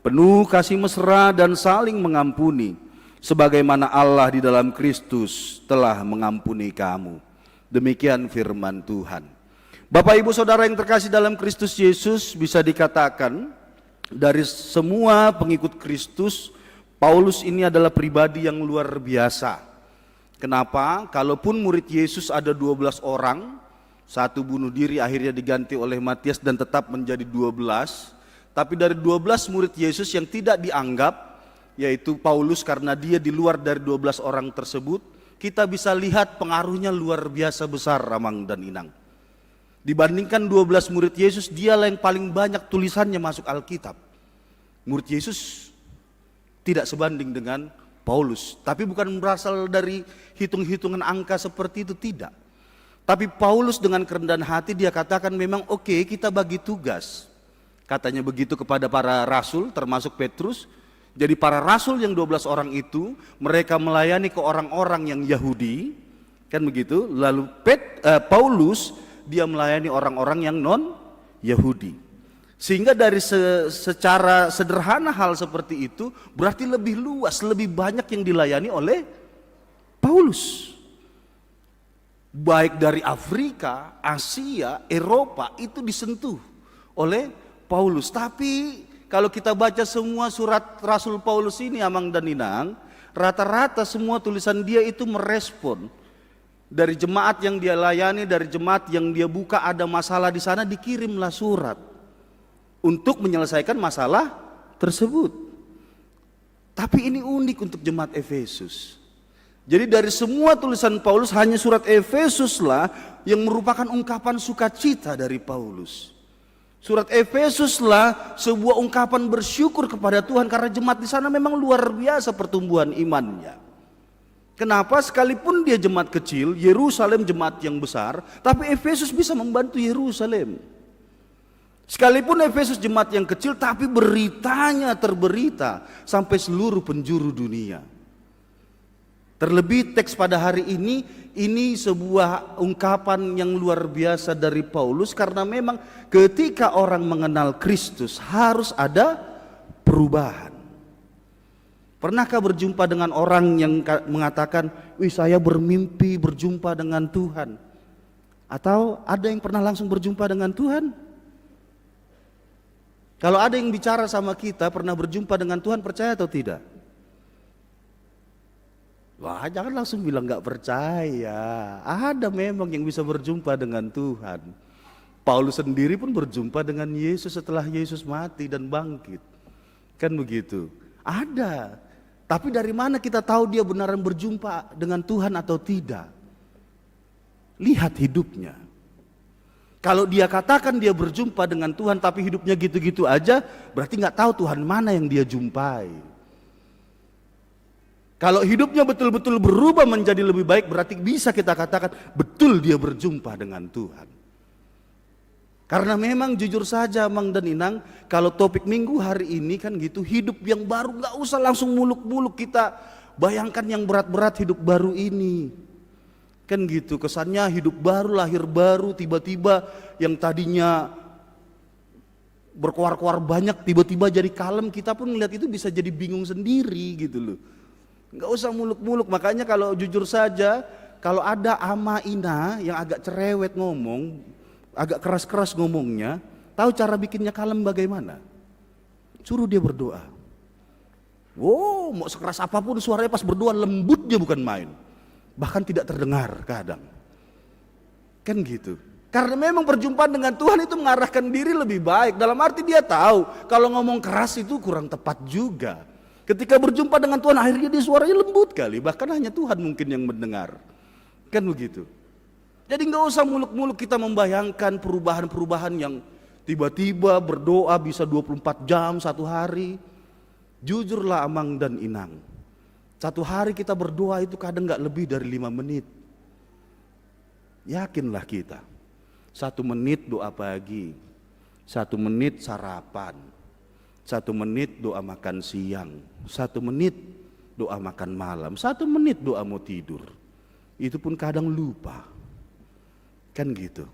Speaker 4: penuh kasih mesra dan saling mengampuni, sebagaimana Allah di dalam Kristus telah mengampuni kamu. Demikian firman Tuhan. Bapak Ibu Saudara yang terkasih dalam Kristus Yesus, bisa dikatakan dari semua pengikut Kristus, Paulus ini adalah pribadi yang luar biasa. Kenapa? Kalaupun murid Yesus ada 12 orang, satu bunuh diri akhirnya diganti oleh Matias dan tetap menjadi 12. Tapi dari 12 murid Yesus yang tidak dianggap, yaitu Paulus, karena dia di luar dari 12 orang tersebut, kita bisa lihat pengaruhnya luar biasa besar, Ramang dan Inang. Dibandingkan 12 murid Yesus, dialah yang paling banyak tulisannya masuk Alkitab. Murid Yesus tidak sebanding dengan Paulus, tapi bukan berasal dari hitung-hitungan angka seperti itu, tidak. Tapi Paulus dengan kerendahan hati dia katakan memang oke, kita bagi tugas. Katanya begitu kepada para rasul termasuk Petrus. Jadi para rasul yang 12 orang itu mereka melayani ke orang-orang yang Yahudi, kan begitu. Lalu Paulus dia melayani orang-orang yang non Yahudi. Sehingga dari secara sederhana hal seperti itu berarti lebih luas, lebih banyak yang dilayani oleh Paulus. Baik dari Afrika, Asia, Eropa itu disentuh oleh Paulus. Tapi kalau kita baca semua surat Rasul Paulus ini, Amang dan Inang, rata-rata semua tulisan dia itu merespon. Dari jemaat yang dia layani, dari jemaat yang dia buka ada masalah di sana, dikirimlah surat untuk menyelesaikan masalah tersebut. Tapi ini unik untuk jemaat Efesus. Jadi dari semua tulisan Paulus hanya surat Efesuslah yang merupakan ungkapan sukacita dari Paulus. Surat Efesuslah sebuah ungkapan bersyukur kepada Tuhan karena jemaat di sana memang luar biasa pertumbuhan imannya. Kenapa? Sekalipun dia jemaat kecil, Yerusalem jemaat yang besar, tapi Efesus bisa membantu Yerusalem. Sekalipun Efesus jemaat yang kecil, tapi beritanya terberita sampai seluruh penjuru dunia. Terlebih teks pada hari ini sebuah ungkapan yang luar biasa dari Paulus, karena memang ketika orang mengenal Kristus harus ada perubahan. Pernahkah berjumpa dengan orang yang mengatakan, wih saya bermimpi berjumpa dengan Tuhan? Atau ada yang pernah langsung berjumpa dengan Tuhan? Kalau ada yang bicara sama kita pernah berjumpa dengan Tuhan, percaya atau tidak? Wah, jangan langsung bilang gak percaya. Ada memang yang bisa berjumpa dengan Tuhan. Paulus sendiri pun berjumpa dengan Yesus setelah Yesus mati dan bangkit. Kan begitu? Ada. Tapi dari mana kita tahu dia benaran berjumpa dengan Tuhan atau tidak? Lihat hidupnya. Kalau dia katakan dia berjumpa dengan Tuhan tapi hidupnya gitu-gitu aja, berarti nggak tahu Tuhan mana yang dia jumpai. Kalau hidupnya betul-betul berubah menjadi lebih baik, berarti bisa kita katakan betul dia berjumpa dengan Tuhan. Karena memang jujur saja Mang dan Inang, kalau topik minggu hari ini kan gitu, hidup yang baru, nggak usah langsung muluk-muluk kita bayangkan yang berat-berat hidup baru ini. Kan gitu, kesannya hidup baru, lahir baru, tiba-tiba yang tadinya berkoar-koar banyak tiba-tiba jadi kalem, kita pun melihat itu bisa jadi bingung sendiri gitu loh. Nggak usah muluk-muluk, makanya kalau jujur saja, kalau ada ama ina yang agak cerewet ngomong, agak keras-keras ngomongnya, tahu cara bikinnya kalem bagaimana? Suruh dia berdoa. Wow, mau sekeras apapun suaranya pas berdoa lembut dia bukan main. Bahkan tidak terdengar kadang. Kan gitu. Karena memang perjumpaan dengan Tuhan itu mengarahkan diri lebih baik. Dalam arti dia tahu kalau ngomong keras itu kurang tepat juga. Ketika berjumpa dengan Tuhan akhirnya dia suaranya lembut kali. Bahkan hanya Tuhan mungkin yang mendengar. Kan begitu. Jadi nggak usah muluk-muluk kita membayangkan perubahan-perubahan yang tiba-tiba berdoa bisa 24 jam satu hari. Jujurlah Amang dan Inang, satu hari kita berdoa itu kadang nggak lebih dari 5 menit. Yakinlah kita, 1 menit doa pagi, 1 menit sarapan, 1 menit doa makan siang, 1 menit doa makan malam, 1 menit doa mau tidur. Itu pun kadang lupa. Kan gitu.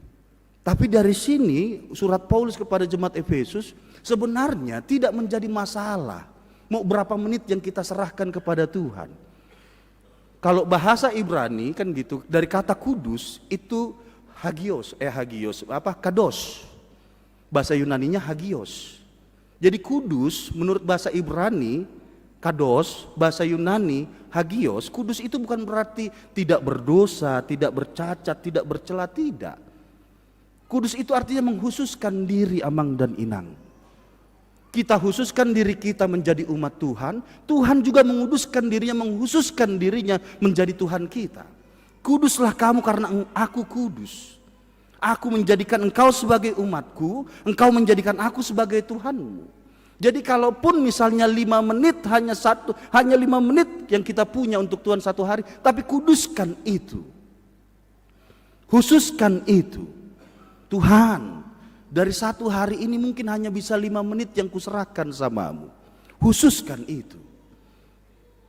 Speaker 4: Tapi dari sini surat Paulus kepada jemaat Efesus sebenarnya tidak menjadi masalah mau berapa menit yang kita serahkan kepada Tuhan. Kalau bahasa Ibrani kan gitu, dari kata kudus itu hagios, kados. Bahasa Yunaninya hagios. Jadi kudus menurut bahasa Ibrani kados, bahasa Yunani hagios, kudus itu bukan berarti tidak berdosa, tidak bercacat, tidak bercela, tidak. Kudus itu artinya menghususkan diri Amang dan Inang. Kita khususkan diri kita menjadi umat Tuhan, Tuhan juga menguduskan dirinya, menghususkan dirinya menjadi Tuhan kita. Kuduslah kamu karena aku kudus. Aku menjadikan engkau sebagai umatku, engkau menjadikan aku sebagai Tuhanmu. Jadi kalaupun misalnya 5 menit hanya 5 menit yang kita punya untuk Tuhan satu hari, tapi kuduskan itu. Khususkan itu. Tuhan, dari satu hari ini mungkin hanya bisa 5 menit yang kuserahkan samamu. Khususkan itu.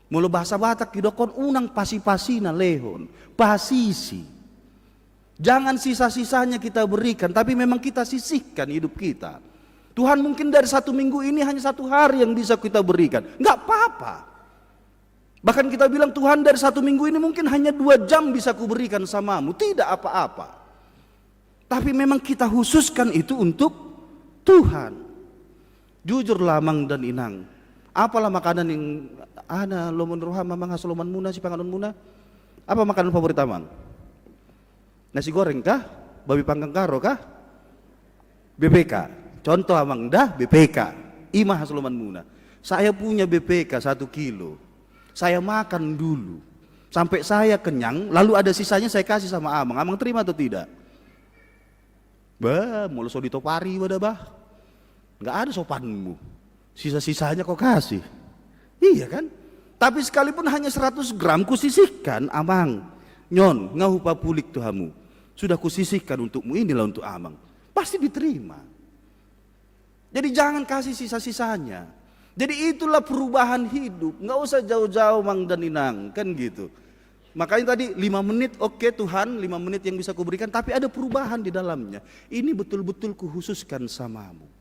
Speaker 4: Mula bahasa Batak kidokon unang pasi-pasina lehon, pasisi. Jangan sisa-sisanya kita berikan, tapi memang kita sisihkan hidup kita. Tuhan mungkin dari 1 minggu ini hanya 1 hari yang bisa kita berikan. Enggak apa-apa. Bahkan kita bilang Tuhan dari 1 minggu ini mungkin hanya 2 jam bisa kuberikan samamu. Tidak apa-apa. Tapi memang kita khususkan itu untuk Tuhan. Jujurlah Amang dan Inang. Apalah makanan yang ana lomun rohama manga soloman muna si panganon muna? Apa makanan favorit Amang? Nasi goreng kah? Babi panggang karo kah? BPK. Contoh Amang dah BPK, imah Soloman Muna. Saya punya BPK 1 kilo. Saya makan dulu sampai saya kenyang, lalu ada sisanya saya kasih sama Amang. Amang terima atau tidak? Bah, mau so ditopari wadah bah. Enggak ada sopanmu. Sisa-sisanya kau kasih. Iya kan? Tapi sekalipun hanya 100 gram kusisihkan Amang. Nyon, ngahupa pulik tuhamu. Sudah kusisihkan untukmu, inilah untuk Amang. Pasti diterima. Jadi jangan kasih sisa-sisanya. Jadi itulah perubahan hidup. Nggak usah jauh-jauh Mang dan Inang, kan gitu. Makanya tadi 5 menit, oke Tuhan 5 menit yang bisa kuberikan, tapi ada perubahan di dalamnya. Ini betul-betul kuhususkan samamu.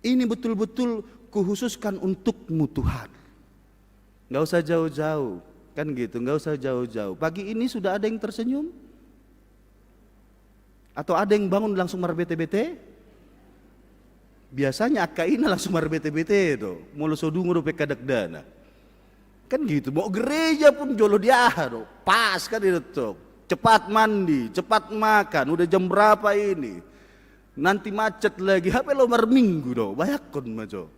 Speaker 4: Ini betul-betul kuhususkan untukmu Tuhan. Nggak usah jauh-jauh, kan gitu, nggak usah jauh-jauh. Pagi ini sudah ada yang tersenyum? Atau ada yang bangun langsung marbete-bete? Biasanya akaina langsung marbete-bete itu, mulu sodungu do pekadakdana. Kan gitu, mau gereja pun jolo dia do, pas kan itu tuh. Cepat mandi, cepat makan, udah jam berapa ini? Nanti macet lagi, HP lo minggu do, bayakon maco.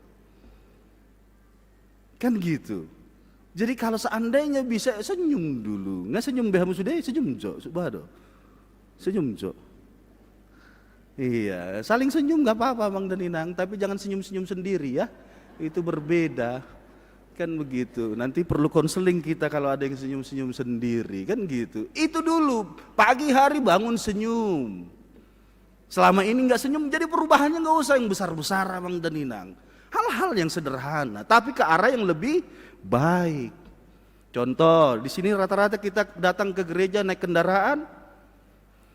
Speaker 4: Kan gitu. Jadi kalau seandainya bisa senyum dulu, nggak senyum behamu sudah, senyum jo, subado, senyum jo. Iya, saling senyum nggak apa-apa Bang dan Inang, tapi jangan senyum-senyum sendiri ya, itu berbeda, kan begitu. Nanti perlu konseling kita kalau ada yang senyum-senyum sendiri, kan gitu. Itu dulu, pagi hari bangun senyum. Selama ini nggak senyum, jadi perubahannya nggak usah yang besar-besar Bang dan Inang. Hal-hal yang sederhana, tapi ke arah yang lebih baik. Contoh, di sini rata-rata kita datang ke gereja naik kendaraan.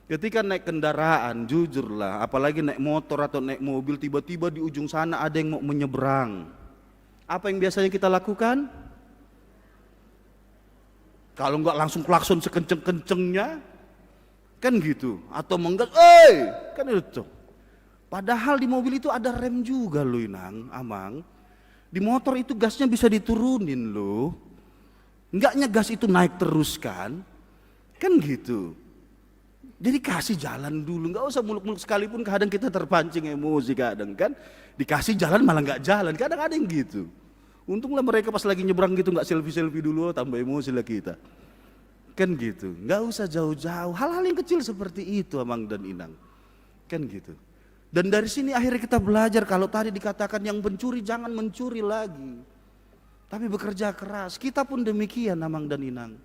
Speaker 4: Ketika naik kendaraan, jujurlah, apalagi naik motor atau naik mobil, tiba-tiba di ujung sana ada yang mau menyeberang. Apa yang biasanya kita lakukan? Kalau enggak langsung klakson sekenceng-kencengnya, kan gitu. Atau menggas, kan itu. Padahal di mobil itu ada rem juga loh Inang, Amang. Di motor itu gasnya bisa diturunin loh. Enggaknya gas itu naik terus kan gitu. Jadi kasih jalan dulu, nggak usah muluk-muluk, sekalipun kadang kita terpancing emosi kadang kan. Dikasih jalan malah nggak jalan, kadang ada yang gitu. Untunglah mereka pas lagi nyebrang gitu nggak selfie-selfie dulu, tambah emosi lah kita. Kan gitu, nggak usah jauh-jauh, hal-hal yang kecil seperti itu Amang dan Inang. Kan gitu. Dan dari sini akhirnya kita belajar kalau tadi dikatakan yang mencuri jangan mencuri lagi. Tapi bekerja keras, kita pun demikian Amang dan Inang.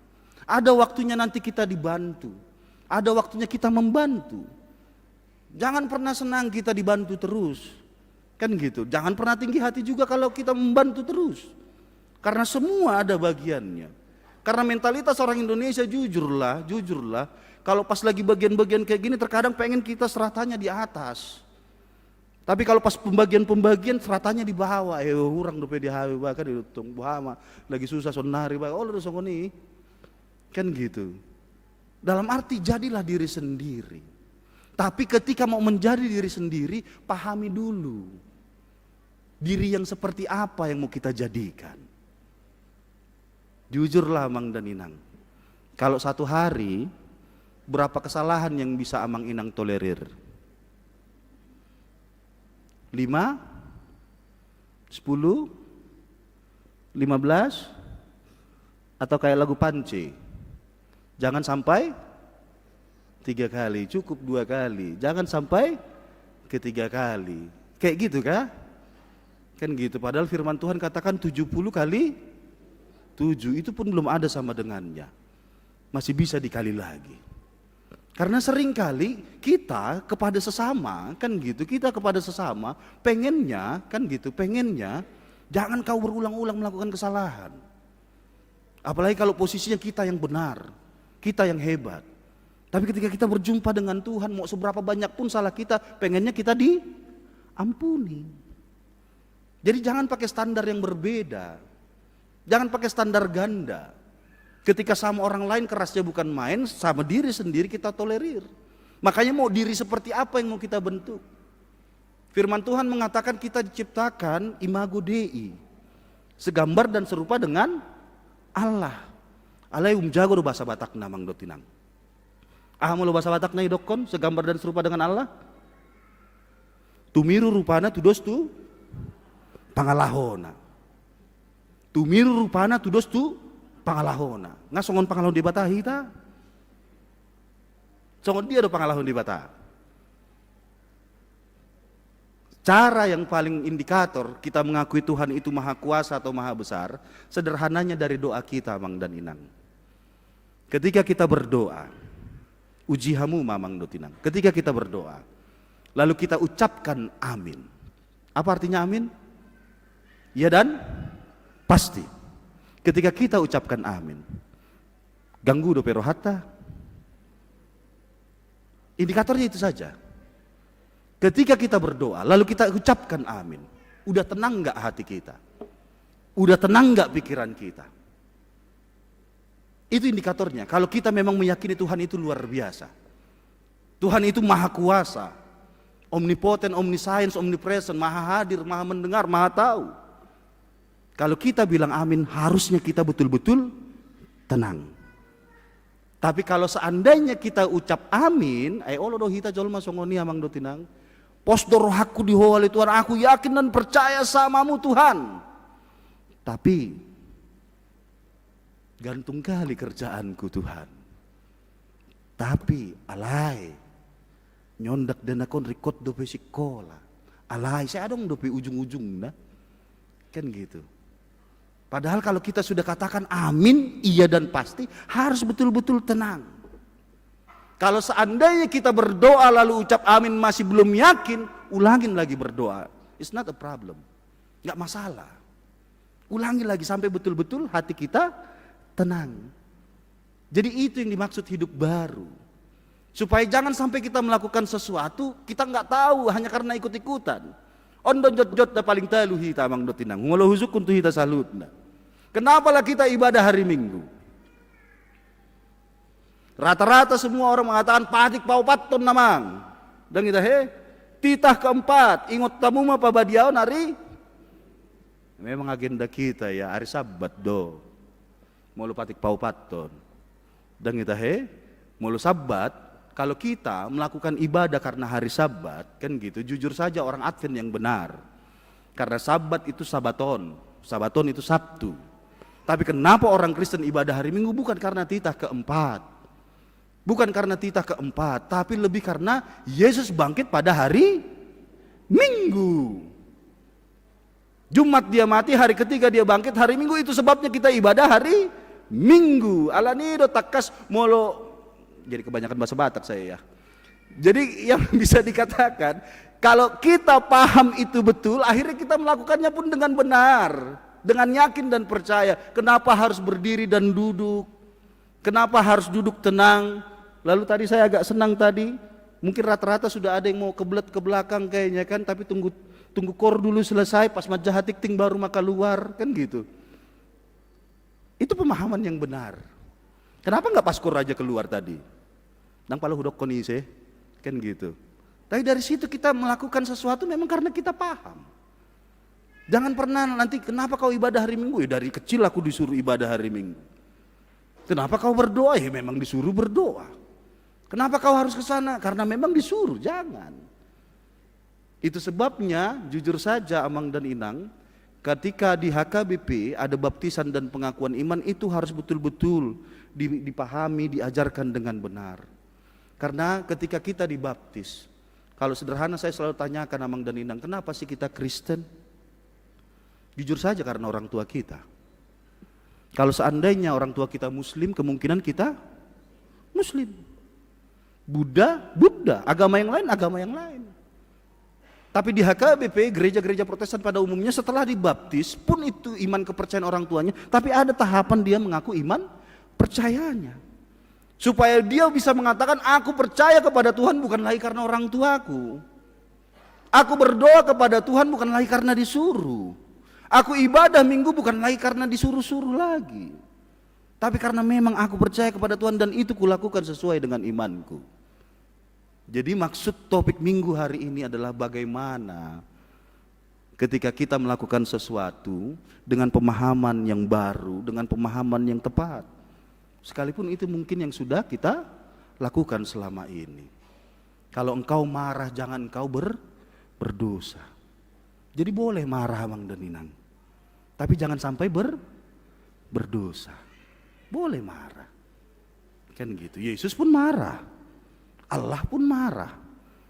Speaker 4: Ada waktunya nanti kita dibantu, ada waktunya kita membantu. Jangan pernah senang kita dibantu terus, kan gitu. Jangan pernah tinggi hati juga kalau kita membantu terus, karena semua ada bagiannya. Karena mentalitas orang Indonesia jujurlah, kalau pas lagi bagian-bagian kayak gini terkadang pengen kita seratanya di atas. Tapi kalau pas pembagian seratanya di bawah, orang dope di hawe bahkan di tung buhama lagi susah sonari bah, oh lu songoni, kan gitu. Dalam arti jadilah diri sendiri. Tapi ketika mau menjadi diri sendiri, pahami dulu diri yang seperti apa yang mau kita jadikan. Jujurlah Amang dan Inang, kalau satu hari berapa kesalahan yang bisa Amang Inang tolerir? 5, 10, 15, atau kayak lagu Pance, jangan sampai 3 kali, cukup 2 kali, jangan sampai ke 3 kali, kayak gitu kah? Kan gitu, padahal firman Tuhan katakan 70 kali 7, itu pun belum ada sama dengannya, masih bisa dikali lagi. Karena seringkali kita kepada sesama, kan gitu, kita kepada sesama pengennya, kan gitu, pengennya jangan kau berulang-ulang melakukan kesalahan. Apalagi kalau posisinya kita yang benar, kita yang hebat. Tapi ketika kita berjumpa dengan Tuhan, mau seberapa banyak pun salah kita, pengennya kita diampuni. Jadi jangan pakai standar yang berbeda, jangan pakai standar ganda. Ketika sama orang lain kerasnya bukan main, sama diri sendiri kita tolerir. Makanya mau diri seperti apa yang mau kita bentuk? Firman Tuhan mengatakan kita diciptakan imago Dei, segambar dan serupa dengan Allah. Allah jago do bahasa Batak namang dotinang. Lo bahasa Batak na idokon, segambar dan serupa dengan Allah. Tumiru rupana tudos tu pangalahona. Tumiru rupana tudos tu pangalahona. Nga songon pangalahon di batahi ta. Songon dia do pangalahon di bata. Cara yang paling indikator kita mengakui Tuhan itu maha kuasa atau maha besar, sederhananya dari doa kita Mang dan Inang. Ketika kita berdoa, ujihamu Mamang Dotinang. Ketika kita berdoa, lalu kita ucapkan amin. Apa artinya amin? Ya dan pasti. Ketika kita ucapkan amin, ganggu do perohata. Indikatornya itu saja. Ketika kita berdoa, lalu kita ucapkan amin, udah tenang nggak hati kita? Udah tenang nggak pikiran kita? Itu indikatornya. Kalau kita memang meyakini Tuhan itu luar biasa. Tuhan itu maha kuasa, omnipoten, omniscience, omnipresent, maha hadir, maha mendengar, maha tahu. Kalau kita bilang amin, harusnya kita betul-betul tenang. Tapi kalau seandainya kita ucap amin, olo do hita jolma songoni amang do tinang, posdor hakku di hawali Tuhan, aku yakin dan percaya samamu Tuhan. Tapi gantung kali kerjaanku Tuhan. Tapi alai nyondak dan akon rekod dope sikola. Alai saya dong dope ujung-ujung nah. Kan gitu. Padahal kalau kita sudah katakan amin, iya dan pasti, harus betul-betul tenang. Kalau seandainya kita berdoa lalu ucap amin masih belum yakin, ulangin lagi berdoa. It's not a problem. Nggak masalah. Ulangi lagi sampai betul-betul hati kita tenang. Jadi itu yang dimaksud hidup baru. Supaya jangan sampai kita melakukan sesuatu, kita nggak tahu hanya karena ikut-ikutan. Ondo jot-jot da paling talu hita amang do tinang. Ngolo huzuk kuntu hita salutna. Kenapa lah kita ibadah hari Minggu? Rata-rata semua orang mengatakan patik pau paton namang. Dan kita titah keempat, ingot tamu mah pabadiaon hari. Memang agenda kita ya hari Sabat do. Mulu patik pau paton. Dan kita mulu Sabat, kalau kita melakukan ibadah karena hari Sabat, kan gitu, jujur saja orang Advent yang benar. Karena Sabat itu Sabaton, Sabaton itu Sabtu. Tapi kenapa orang Kristen ibadah hari Minggu? Bukan karena titah keempat. Bukan karena titah keempat, tapi lebih karena Yesus bangkit pada hari Minggu. Jumat dia mati, hari ketiga dia bangkit, hari Minggu, itu sebabnya kita ibadah hari Minggu. Alanido takas molo. Jadi kebanyakan bahasa Batak saya ya. Jadi yang bisa dikatakan, kalau kita paham itu betul, akhirnya kita melakukannya pun dengan benar, dengan yakin dan percaya. Kenapa harus berdiri dan duduk? Kenapa harus duduk tenang? Lalu tadi saya agak senang tadi, mungkin rata-rata sudah ada yang mau kebelet ke belakang kayaknya kan, tapi tunggu kor dulu selesai, pas majahatik ting baru maka luar, kan gitu. Itu pemahaman yang benar. Kenapa nggak pas kor aja keluar tadi? Nang palu hudok konise, kan gitu. Tapi dari situ kita melakukan sesuatu memang karena kita paham. Jangan pernah nanti kenapa kau ibadah hari Minggu? Ya dari kecil aku disuruh ibadah hari Minggu. Kenapa kau berdoa? Ya memang disuruh berdoa. Kenapa kau harus ke sana? Karena memang disuruh, jangan. Itu sebabnya jujur saja Amang dan Inang, ketika di HKBP ada baptisan dan pengakuan iman, itu harus betul-betul dipahami, diajarkan dengan benar. Karena ketika kita dibaptis, kalau sederhana saya selalu tanyakan Amang dan Inang, kenapa sih kita Kristen? Jujur saja karena orang tua kita. Kalau seandainya orang tua kita Muslim, kemungkinan kita Muslim. Buddha, agama yang lain. Tapi di HKBP, gereja-gereja Protestan pada umumnya setelah dibaptis pun itu iman kepercayaan orang tuanya, tapi ada tahapan dia mengaku iman percayanya. Supaya dia bisa mengatakan, aku percaya kepada Tuhan bukan lagi karena orang tuaku. Aku berdoa kepada Tuhan bukan lagi karena disuruh. Aku ibadah Minggu bukan lagi karena disuruh-suruh lagi. Tapi karena memang aku percaya kepada Tuhan dan itu kulakukan sesuai dengan imanku. Jadi maksud topik Minggu hari ini adalah bagaimana ketika kita melakukan sesuatu dengan pemahaman yang baru, dengan pemahaman yang tepat. Sekalipun itu mungkin yang sudah kita lakukan selama ini. Kalau engkau marah, jangan engkau berdosa. Jadi boleh marah Amang dan Inang, tapi jangan sampai berdosa. Boleh marah, kan gitu. Yesus pun marah, Allah pun marah,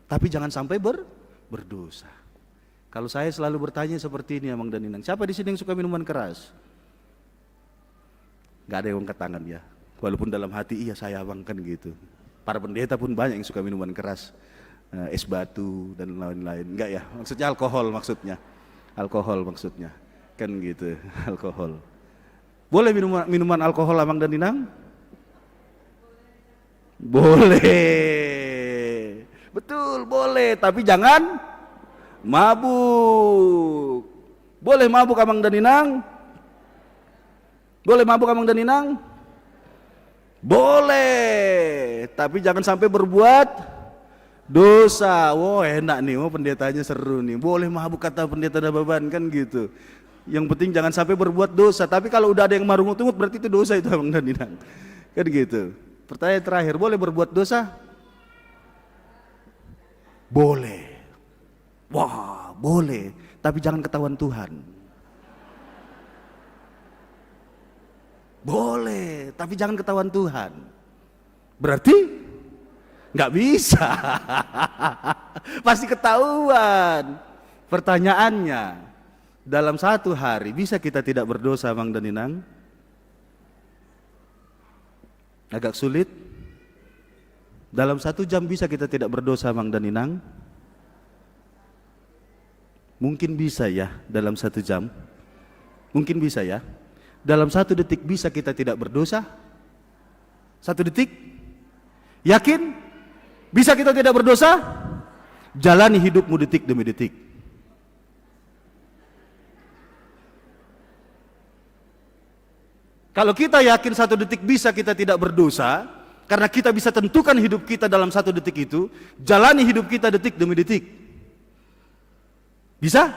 Speaker 4: tapi jangan sampai berdosa. Kalau saya selalu bertanya seperti ini Amang dan Inang, siapa di sini yang suka minuman keras? Gak ada yang angkat tangan ya. Walaupun dalam hati iya saya Abang kan gitu. Para pendeta pun banyak yang suka minuman keras, es batu dan lain-lain. Enggak ya, maksudnya alkohol maksudnya. Kan gitu, alkohol. Boleh minuman alkohol Amang dan Inang? Boleh. Betul, boleh, tapi jangan mabuk. Boleh mabuk Amang dan Inang? Boleh mabuk Amang dan Inang? Boleh, tapi jangan sampai berbuat dosa. Wow, enak nih, pendetanya seru nih. Boleh mabuk kata pendeta Dababan kan gitu. Yang penting jangan sampai berbuat dosa. Tapi kalau udah ada yang marungut-ungut berarti itu dosa itu Abang dan Inang. Kan gitu. Pertanyaan terakhir, boleh berbuat dosa? Boleh. Wah, boleh. Tapi jangan ketahuan Tuhan. Boleh, tapi jangan ketahuan Tuhan. Berarti nggak bisa. Pasti ketahuan. Pertanyaannya, dalam satu hari bisa kita tidak berdosa, Bang dan Inang? Agak sulit. Dalam 1 jam bisa kita tidak berdosa, Bang dan Inang? Mungkin bisa ya dalam 1 jam. Mungkin bisa ya. Dalam 1 detik bisa kita tidak berdosa? 1 detik? Yakin? Bisa kita tidak berdosa? Jalani hidupmu detik demi detik. Kalau kita yakin 1 detik bisa kita tidak berdosa, karena kita bisa tentukan hidup kita dalam 1 detik itu, jalani hidup kita detik demi detik. Bisa?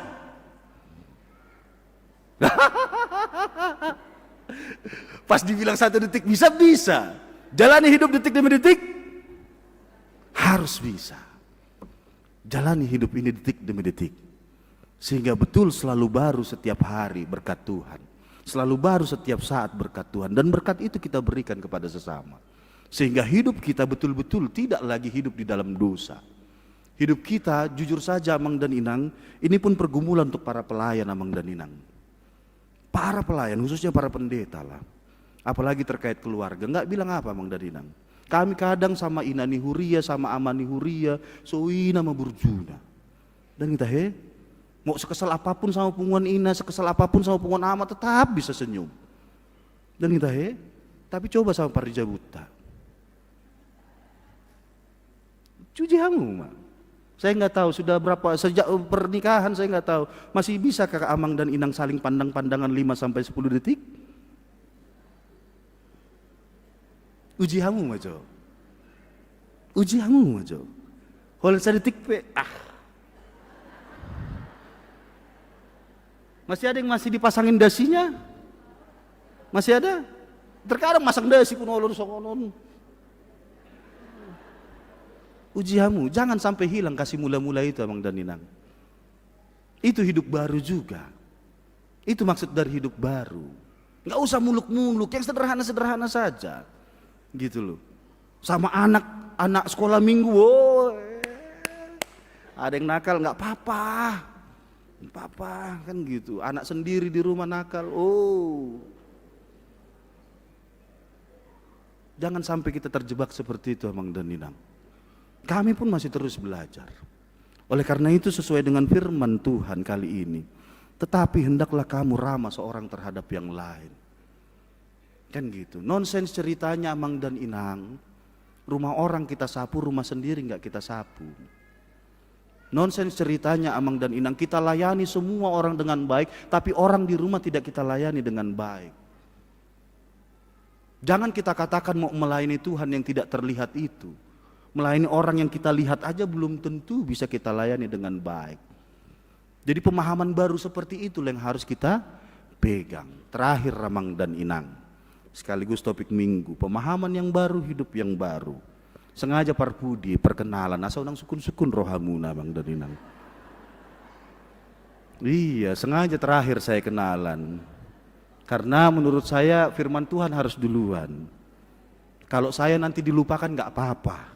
Speaker 4: Pas dibilang 1 detik bisa, bisa. Jalani hidup detik demi detik, harus bisa. Jalani hidup ini detik demi detik, sehingga betul selalu baru setiap hari berkat Tuhan. Selalu baru setiap saat berkat Tuhan, dan berkat itu kita berikan kepada sesama. Sehingga hidup kita betul-betul tidak lagi hidup di dalam dosa. Hidup kita, jujur saja Amang dan Inang, ini pun pergumulan untuk para pelayan Amang dan Inang. Para pelayan, khususnya para pendeta lah. Apalagi terkait keluarga, nggak bilang apa Amang dan Inang. Kami kadang sama Inani Huria, sama Amani Huria, soina maburjuna. Dan kita mau sekesal apapun sama punguan Ina, sekesal apapun sama punguan Ama, tetap bisa senyum. Dan kita tapi coba sama Parija Buta. Cuci hamu, Mak. Saya nggak tahu sudah berapa sejak pernikahan, saya nggak tahu masih bisa kakak Amang dan Inang saling pandang-pandangan 5-10 detik. Uji hamu majo. Uji hamu majo. Hol sedetik pe Masih ada yang masih dipasangin dasinya? Masih ada? Terkadang masang dasi pun olor sokonon. Ujiamu, jangan sampai hilang kasih mula-mula itu Amang dan Inang. Itu hidup baru juga. Itu maksud dari hidup baru. Nggak usah muluk-muluk, yang sederhana-sederhana saja. Gitu loh. Sama anak sekolah minggu, ada yang nakal nggak apa-apa. Papa kan gitu, anak sendiri di rumah nakal. Jangan sampai kita terjebak seperti itu Amang dan Inang. Kami pun masih terus belajar. Oleh karena itu sesuai dengan firman Tuhan kali ini, tetapi hendaklah kamu ramah seorang terhadap yang lain. Kan gitu. Nonsens ceritanya Amang dan Inang, rumah orang kita sapu, rumah sendiri nggak kita sapu. Nonsens ceritanya Amang dan Inang, kita layani semua orang dengan baik, tapi orang di rumah tidak kita layani dengan baik. Jangan kita katakan mau melayani Tuhan yang tidak terlihat itu. Melayani orang yang kita lihat aja belum tentu bisa kita layani dengan baik. Jadi pemahaman baru seperti itu yang harus kita pegang. Terakhir Amang dan Inang, sekaligus topik minggu, pemahaman yang baru, hidup yang baru. Sengaja parpudi perkenalan asal nang sukun-sukun rohamuna Amang dan Inang. Iya, sengaja terakhir saya kenalan. Karena menurut saya firman Tuhan harus duluan. Kalau saya nanti dilupakan nggak apa-apa.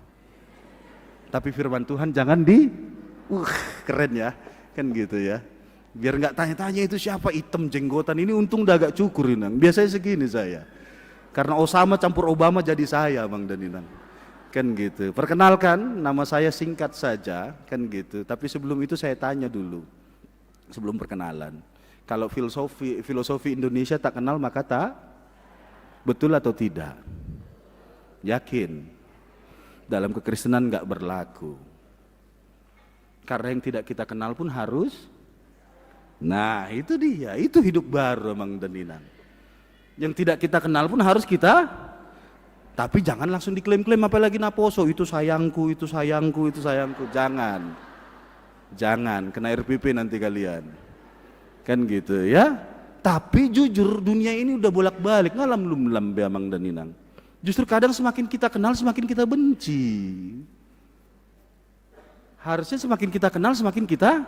Speaker 4: Tapi firman Tuhan jangan keren ya, kan gitu ya. Biar nggak tanya-tanya itu siapa, hitam jenggotan ini, untung udah agak cukur Inang. Biasanya segini saya. Karena Osama campur Obama jadi saya Bang dan Inang. Kan gitu. Perkenalkan, nama saya singkat saja, kan gitu. Tapi sebelum itu saya tanya dulu. Sebelum perkenalan. Kalau filosofi Indonesia tak kenal maka tak, betul atau tidak? Yakin? Dalam kekristenan nggak berlaku. Karena yang tidak kita kenal pun harus. Nah itu dia, itu hidup baru Amang dan Inang. Yang tidak kita kenal pun harus kita Tapi jangan langsung diklaim-klaim apalagi naposo, itu sayangku, itu sayangku, itu sayangku. Jangan. Jangan kena RPP nanti kalian. Kan gitu ya. Tapi jujur dunia ini udah bolak-balik ngalam lumlam beamang dan inang. Justru kadang semakin kita kenal semakin kita benci. Harusnya semakin kita kenal semakin kita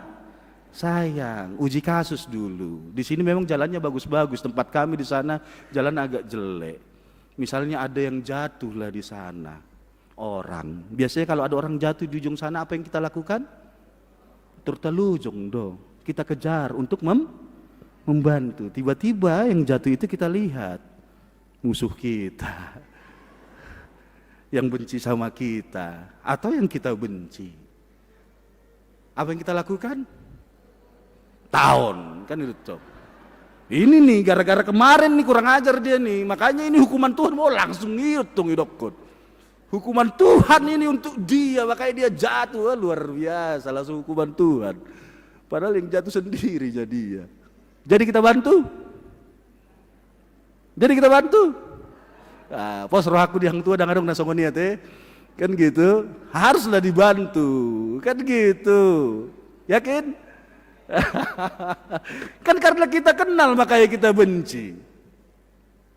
Speaker 4: sayang. Uji kasus dulu. Di sini memang jalannya bagus-bagus. Tempat kami di sana jalan agak jelek. Misalnya ada yang jatuh lah di sana. Orang. Biasanya kalau ada orang jatuh di ujung sana apa yang kita lakukan? Turtalujung do. Kita kejar untuk membantu. Tiba-tiba yang jatuh itu kita lihat musuh kita. Yang benci sama kita atau yang kita benci. Apa yang kita lakukan? Tahun kan itu Cok. Ini nih gara-gara kemarin nih kurang ajar dia nih, makanya ini hukuman Tuhan mau langsung ngitung hidupku. Hukuman Tuhan ini untuk dia, makanya dia jatuh. Luar biasa, langsung hukuman Tuhan. Padahal yang jatuh sendiri jadi ya. Jadi kita bantu. Jadi kita bantu. Nah, pos roh aku di hang tua dangadong nasongoni teh. Kan gitu. Haruslah dibantu. Kan gitu. Yakin? Kan karena kita kenal makanya kita benci.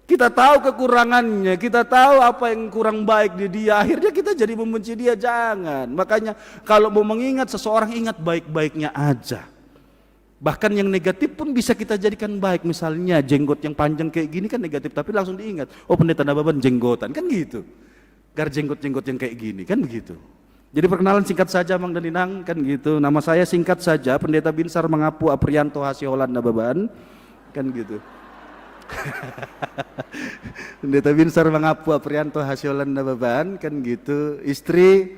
Speaker 4: Kita tahu kekurangannya, kita tahu apa yang kurang baik di dia, akhirnya kita jadi membenci dia. Jangan. Makanya kalau mau mengingat seseorang, ingat baik-baiknya aja. Bahkan yang negatif pun bisa kita jadikan baik. Misalnya jenggot yang panjang kayak gini kan negatif, tapi langsung diingat, oh pendeta Nababan jenggotan, kan gitu. Gar jenggot-jenggot yang kayak gini, kan begitu. Jadi perkenalan singkat saja Mang dan Inang, kan gitu. Nama saya singkat saja, Pendeta Binsar Mangapu Aprianto Hasiolan Nababan, kan gitu. Pendeta Binsar Mangapu Aprianto Hasiolan Nababan, kan gitu. Istri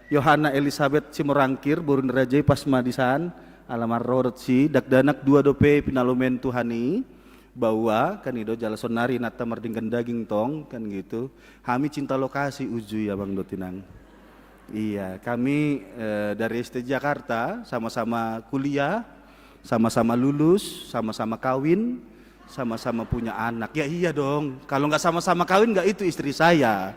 Speaker 4: Yohana Elizabeth Simorangkir Borun Rajai Pasmadisan Alamar Rorotsi Dakdanak 2 dope Pinalomen Tuhani Bawa kan itu Jalasonari Nata Merdingkan Daging Tong kan gitu. Kami cinta lokasi uju ya Bang Dotinang. Iya, kami dari ST Jakarta sama-sama kuliah, sama-sama lulus, sama-sama kawin, sama-sama punya anak. Ya iya dong, kalau nggak sama-sama kawin nggak itu istri saya,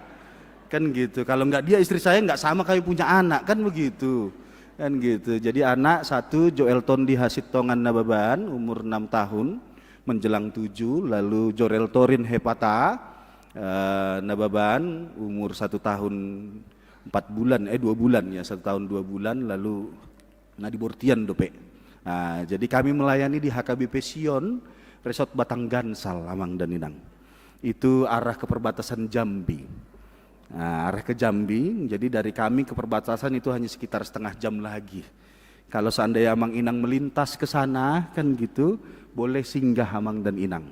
Speaker 4: kan gitu. Kalau nggak dia istri saya nggak sama kami punya anak, kan begitu, kan gitu. Jadi anak satu Joelton di Hasitongan Nababan umur 6 tahun menjelang 7, lalu Jorel Torin Hepata Nababan umur 1 tahun 4 bulan, 2 bulan ya, 1 tahun 2 bulan, lalu Nadibortian dope. Nah, jadi kami melayani di HKBP Sion, Resort Batang Gansal, Amang dan Inang. Itu arah ke perbatasan Jambi. Nah, arah ke Jambi, jadi dari kami ke perbatasan itu hanya sekitar setengah jam lagi. Kalau seandainya Amang Inang melintas ke sana, kan gitu, boleh singgah Amang dan Inang.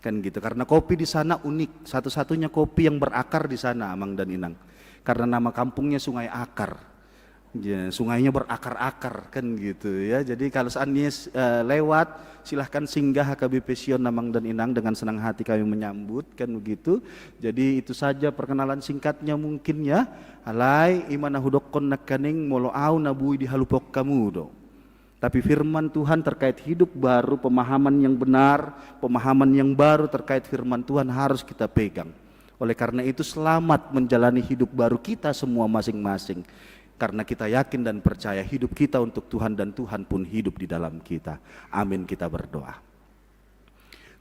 Speaker 4: Kan gitu, karena kopi di sana unik, satu-satunya kopi yang berakar di sana Amang dan Inang. Karena nama kampungnya Sungai Akar, ya, sungainya berakar-akar kan gitu ya. Jadi kalau seandainya lewat silahkan singgah HKBP Sion Amang dan Inang, dengan senang hati kami menyambut kan begitu. Jadi itu saja perkenalan singkatnya mungkin ya. Alai imana hudokkon nakaning molo au nabui di halupok kamu do. Tapi firman Tuhan terkait hidup baru, pemahaman yang benar, pemahaman yang baru terkait firman Tuhan harus kita pegang. Oleh karena itu selamat menjalani hidup baru kita semua masing-masing. Karena kita yakin dan percaya hidup kita untuk Tuhan dan Tuhan pun hidup di dalam kita. Amin, kita berdoa.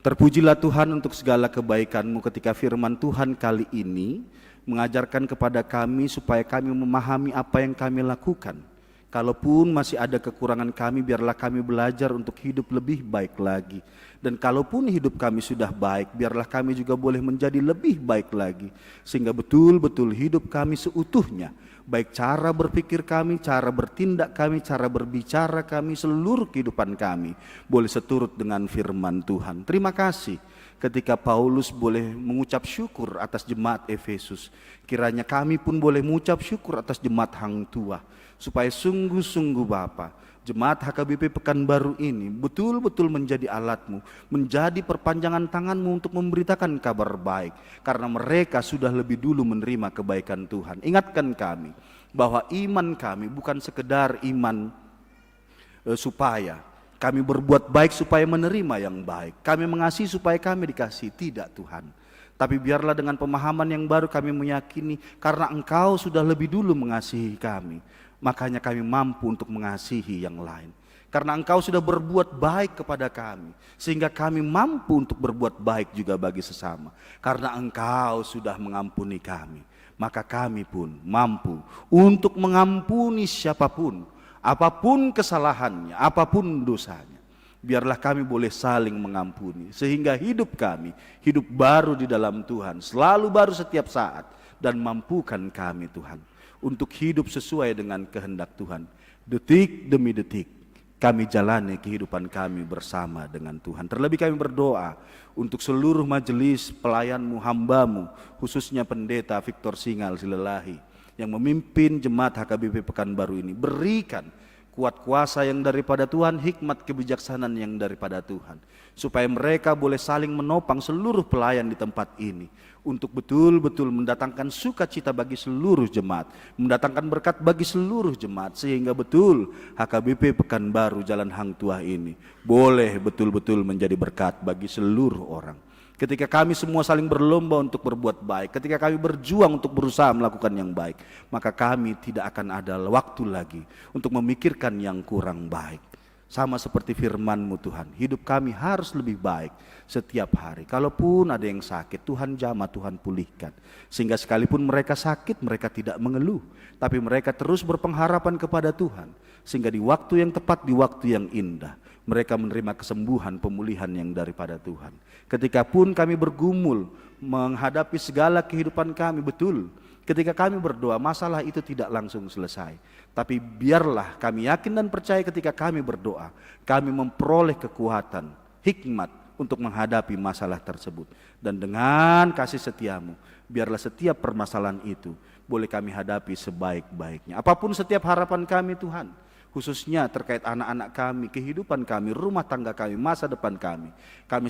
Speaker 4: Terpujilah Tuhan untuk segala kebaikan-Mu ketika firman Tuhan kali ini mengajarkan kepada kami supaya kami memahami apa yang kami lakukan. Kalaupun masih ada kekurangan kami, biarlah kami belajar untuk hidup lebih baik lagi. Dan kalaupun hidup kami sudah baik, biarlah kami juga boleh menjadi lebih baik lagi. Sehingga betul-betul hidup kami seutuhnya, baik cara berpikir kami, cara bertindak kami, cara berbicara kami, seluruh kehidupan kami boleh seturut dengan firman Tuhan. Terima kasih ketika Paulus boleh mengucap syukur atas jemaat Efesus. Kiranya kami pun boleh mengucap syukur atas jemaat Hang Tua. Supaya sungguh-sungguh Bapa, jemaat HKBP Pekanbaru ini betul-betul menjadi alat-Mu, menjadi perpanjangan tangan-Mu untuk memberitakan kabar baik. Karena mereka sudah lebih dulu menerima kebaikan Tuhan. Ingatkan kami bahwa iman kami bukan sekedar iman supaya kami berbuat baik supaya menerima yang baik. Kami mengasihi supaya kami dikasihi, tidak Tuhan. Tapi biarlah dengan pemahaman yang baru kami meyakini, karena Engkau sudah lebih dulu mengasihi kami, makanya kami mampu untuk mengasihi yang lain. Karena Engkau sudah berbuat baik kepada kami, sehingga kami mampu untuk berbuat baik juga bagi sesama. Karena Engkau sudah mengampuni kami, maka kami pun mampu untuk mengampuni siapapun, apapun kesalahannya, apapun dosanya. Biarlah kami boleh saling mengampuni, sehingga hidup kami, hidup baru di dalam Tuhan, selalu baru setiap saat, dan mampukan kami Tuhan, untuk hidup sesuai dengan kehendak Tuhan. Detik demi detik, kami jalani kehidupan kami bersama dengan Tuhan. Terlebih kami berdoa untuk seluruh majelis pelayan-Mu, hamba-Mu, khususnya Pendeta Victor Singal Silelahi, yang memimpin jemaat HKBP Pekanbaru ini. Berikan kuat kuasa yang daripada Tuhan, hikmat kebijaksanaan yang daripada Tuhan, supaya mereka boleh saling menopang seluruh pelayan di tempat ini, untuk betul-betul mendatangkan sukacita bagi seluruh jemaat, mendatangkan berkat bagi seluruh jemaat, sehingga betul HKBP Pekanbaru Jalan Hang Tuah ini boleh betul-betul menjadi berkat bagi seluruh orang. Ketika kami semua saling berlomba untuk berbuat baik, ketika kami berjuang untuk berusaha melakukan yang baik, maka kami tidak akan ada waktu lagi untuk memikirkan yang kurang baik. Sama seperti firman-Mu Tuhan, hidup kami harus lebih baik setiap hari. Kalaupun ada yang sakit, Tuhan jamah, Tuhan pulihkan. Sehingga sekalipun mereka sakit, mereka tidak mengeluh, tapi mereka terus berpengharapan kepada Tuhan. Sehingga di waktu yang tepat, di waktu yang indah, mereka menerima kesembuhan, pemulihan yang daripada Tuhan. Ketika pun kami bergumul menghadapi segala kehidupan kami, betul, ketika kami berdoa, masalah itu tidak langsung selesai. Tapi biarlah kami yakin dan percaya ketika kami berdoa, kami memperoleh kekuatan, hikmat untuk menghadapi masalah tersebut. Dan dengan kasih setia-Mu, biarlah setiap permasalahan itu boleh kami hadapi sebaik-baiknya. Apapun setiap harapan kami Tuhan, khususnya terkait anak-anak kami, kehidupan kami, rumah tangga kami, masa depan kami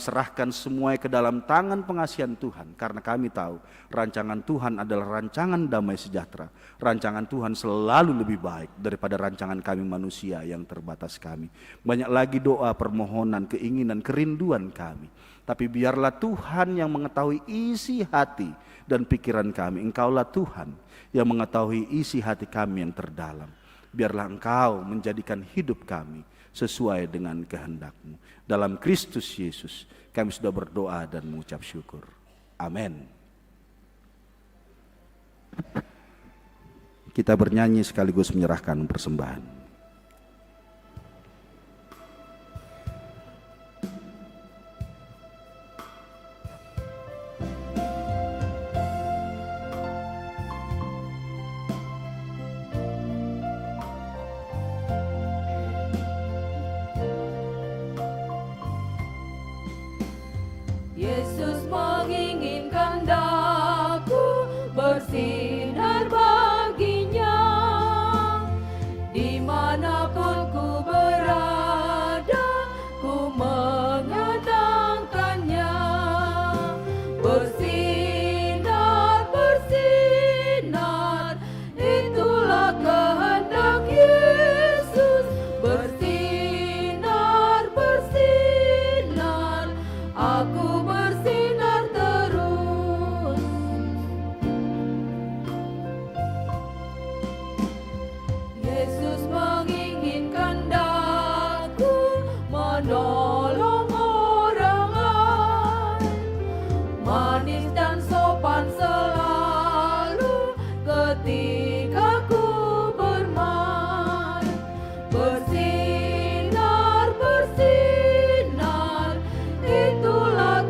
Speaker 4: serahkan semuanya ke dalam tangan pengasihan Tuhan, karena kami tahu rancangan Tuhan adalah rancangan damai sejahtera. Rancangan Tuhan selalu lebih baik daripada rancangan kami manusia yang terbatas kami. Banyak lagi doa, permohonan, keinginan, kerinduan kami, tapi biarlah Tuhan yang mengetahui isi hati dan pikiran kami. Engkaulah Tuhan yang mengetahui isi hati kami yang terdalam. Biarlah Engkau menjadikan hidup kami sesuai dengan kehendak-Mu. Dalam Kristus Yesus kami sudah berdoa dan mengucap syukur. Amin. Kita bernyanyi sekaligus menyerahkan persembahan.
Speaker 2: Yesus menginginkan daku bersinar baginya, dimanapun ku berada, ku menyenangkannya. Bersinar, bersinar, itulah kehendak Yesus. Bersinar, bersinar, aku bersinar terus. Yesus menginginkan daku menolong orang lain, manis dan sopan selalu ketika ku bermain. Bersinar, bersinar, itulah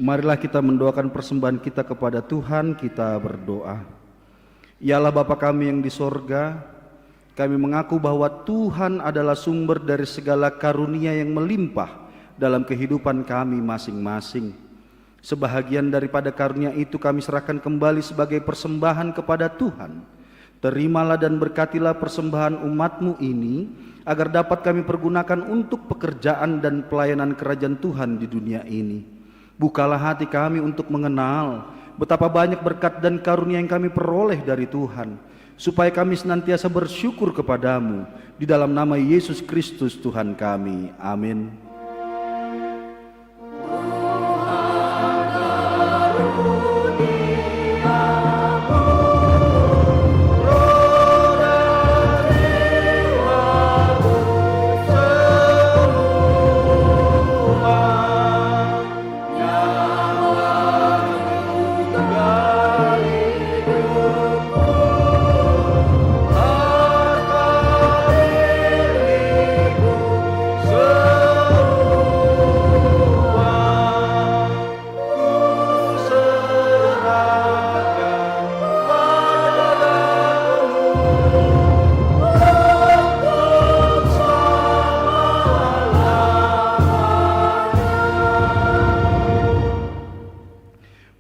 Speaker 4: Marilah kita mendoakan persembahan kita kepada Tuhan. Kita berdoa. Ya Allah Bapa kami yang di sorga, kami mengaku bahwa Tuhan adalah sumber dari segala karunia yang melimpah dalam kehidupan kami masing-masing. Sebahagian daripada karunia itu kami serahkan kembali sebagai persembahan kepada Tuhan. Terimalah dan berkatilah persembahan umat-Mu ini, agar dapat kami pergunakan untuk pekerjaan dan pelayanan kerajaan Tuhan di dunia ini. Bukalah hati kami untuk mengenal betapa banyak berkat dan karunia yang kami peroleh dari Tuhan, supaya kami senantiasa bersyukur kepadamu. Di dalam nama Yesus Kristus Tuhan kami. Amin.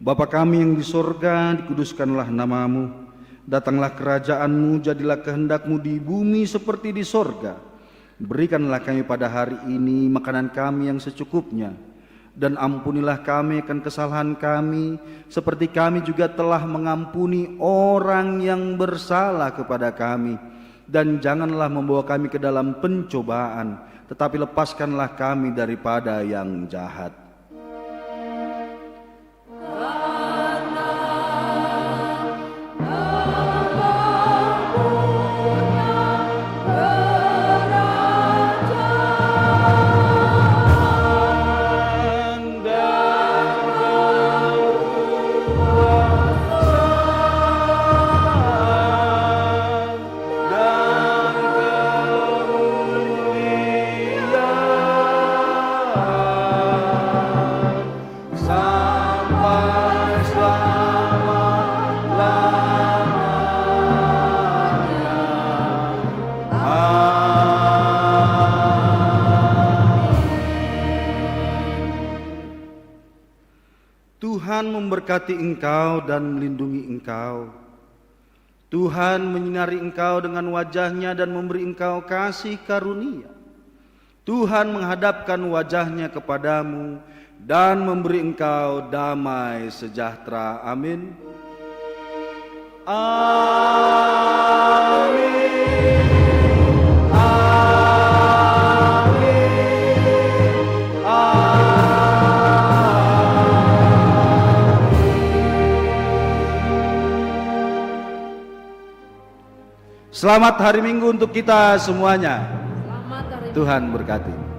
Speaker 4: Bapa kami yang di sorga, dikuduskanlah namamu. Datanglah kerajaan-Mu, jadilah kehendak-Mu di bumi seperti di sorga. Berikanlah kami pada hari ini makanan kami yang secukupnya. Dan ampunilah kami akan kesalahan kami, seperti kami juga telah mengampuni orang yang bersalah kepada kami. Dan janganlah membawa kami ke dalam pencobaan, tetapi lepaskanlah kami daripada yang jahat. Tuhan memberkati engkau dan melindungi engkau. Tuhan menyinari engkau dengan wajah-Nya dan memberi engkau kasih karunia. Tuhan menghadapkan wajah-Nya kepadamu dan memberi engkau damai sejahtera. Amin. Amin. Selamat hari Minggu untuk kita semuanya.
Speaker 2: Selamat hari
Speaker 4: Tuhan berkati.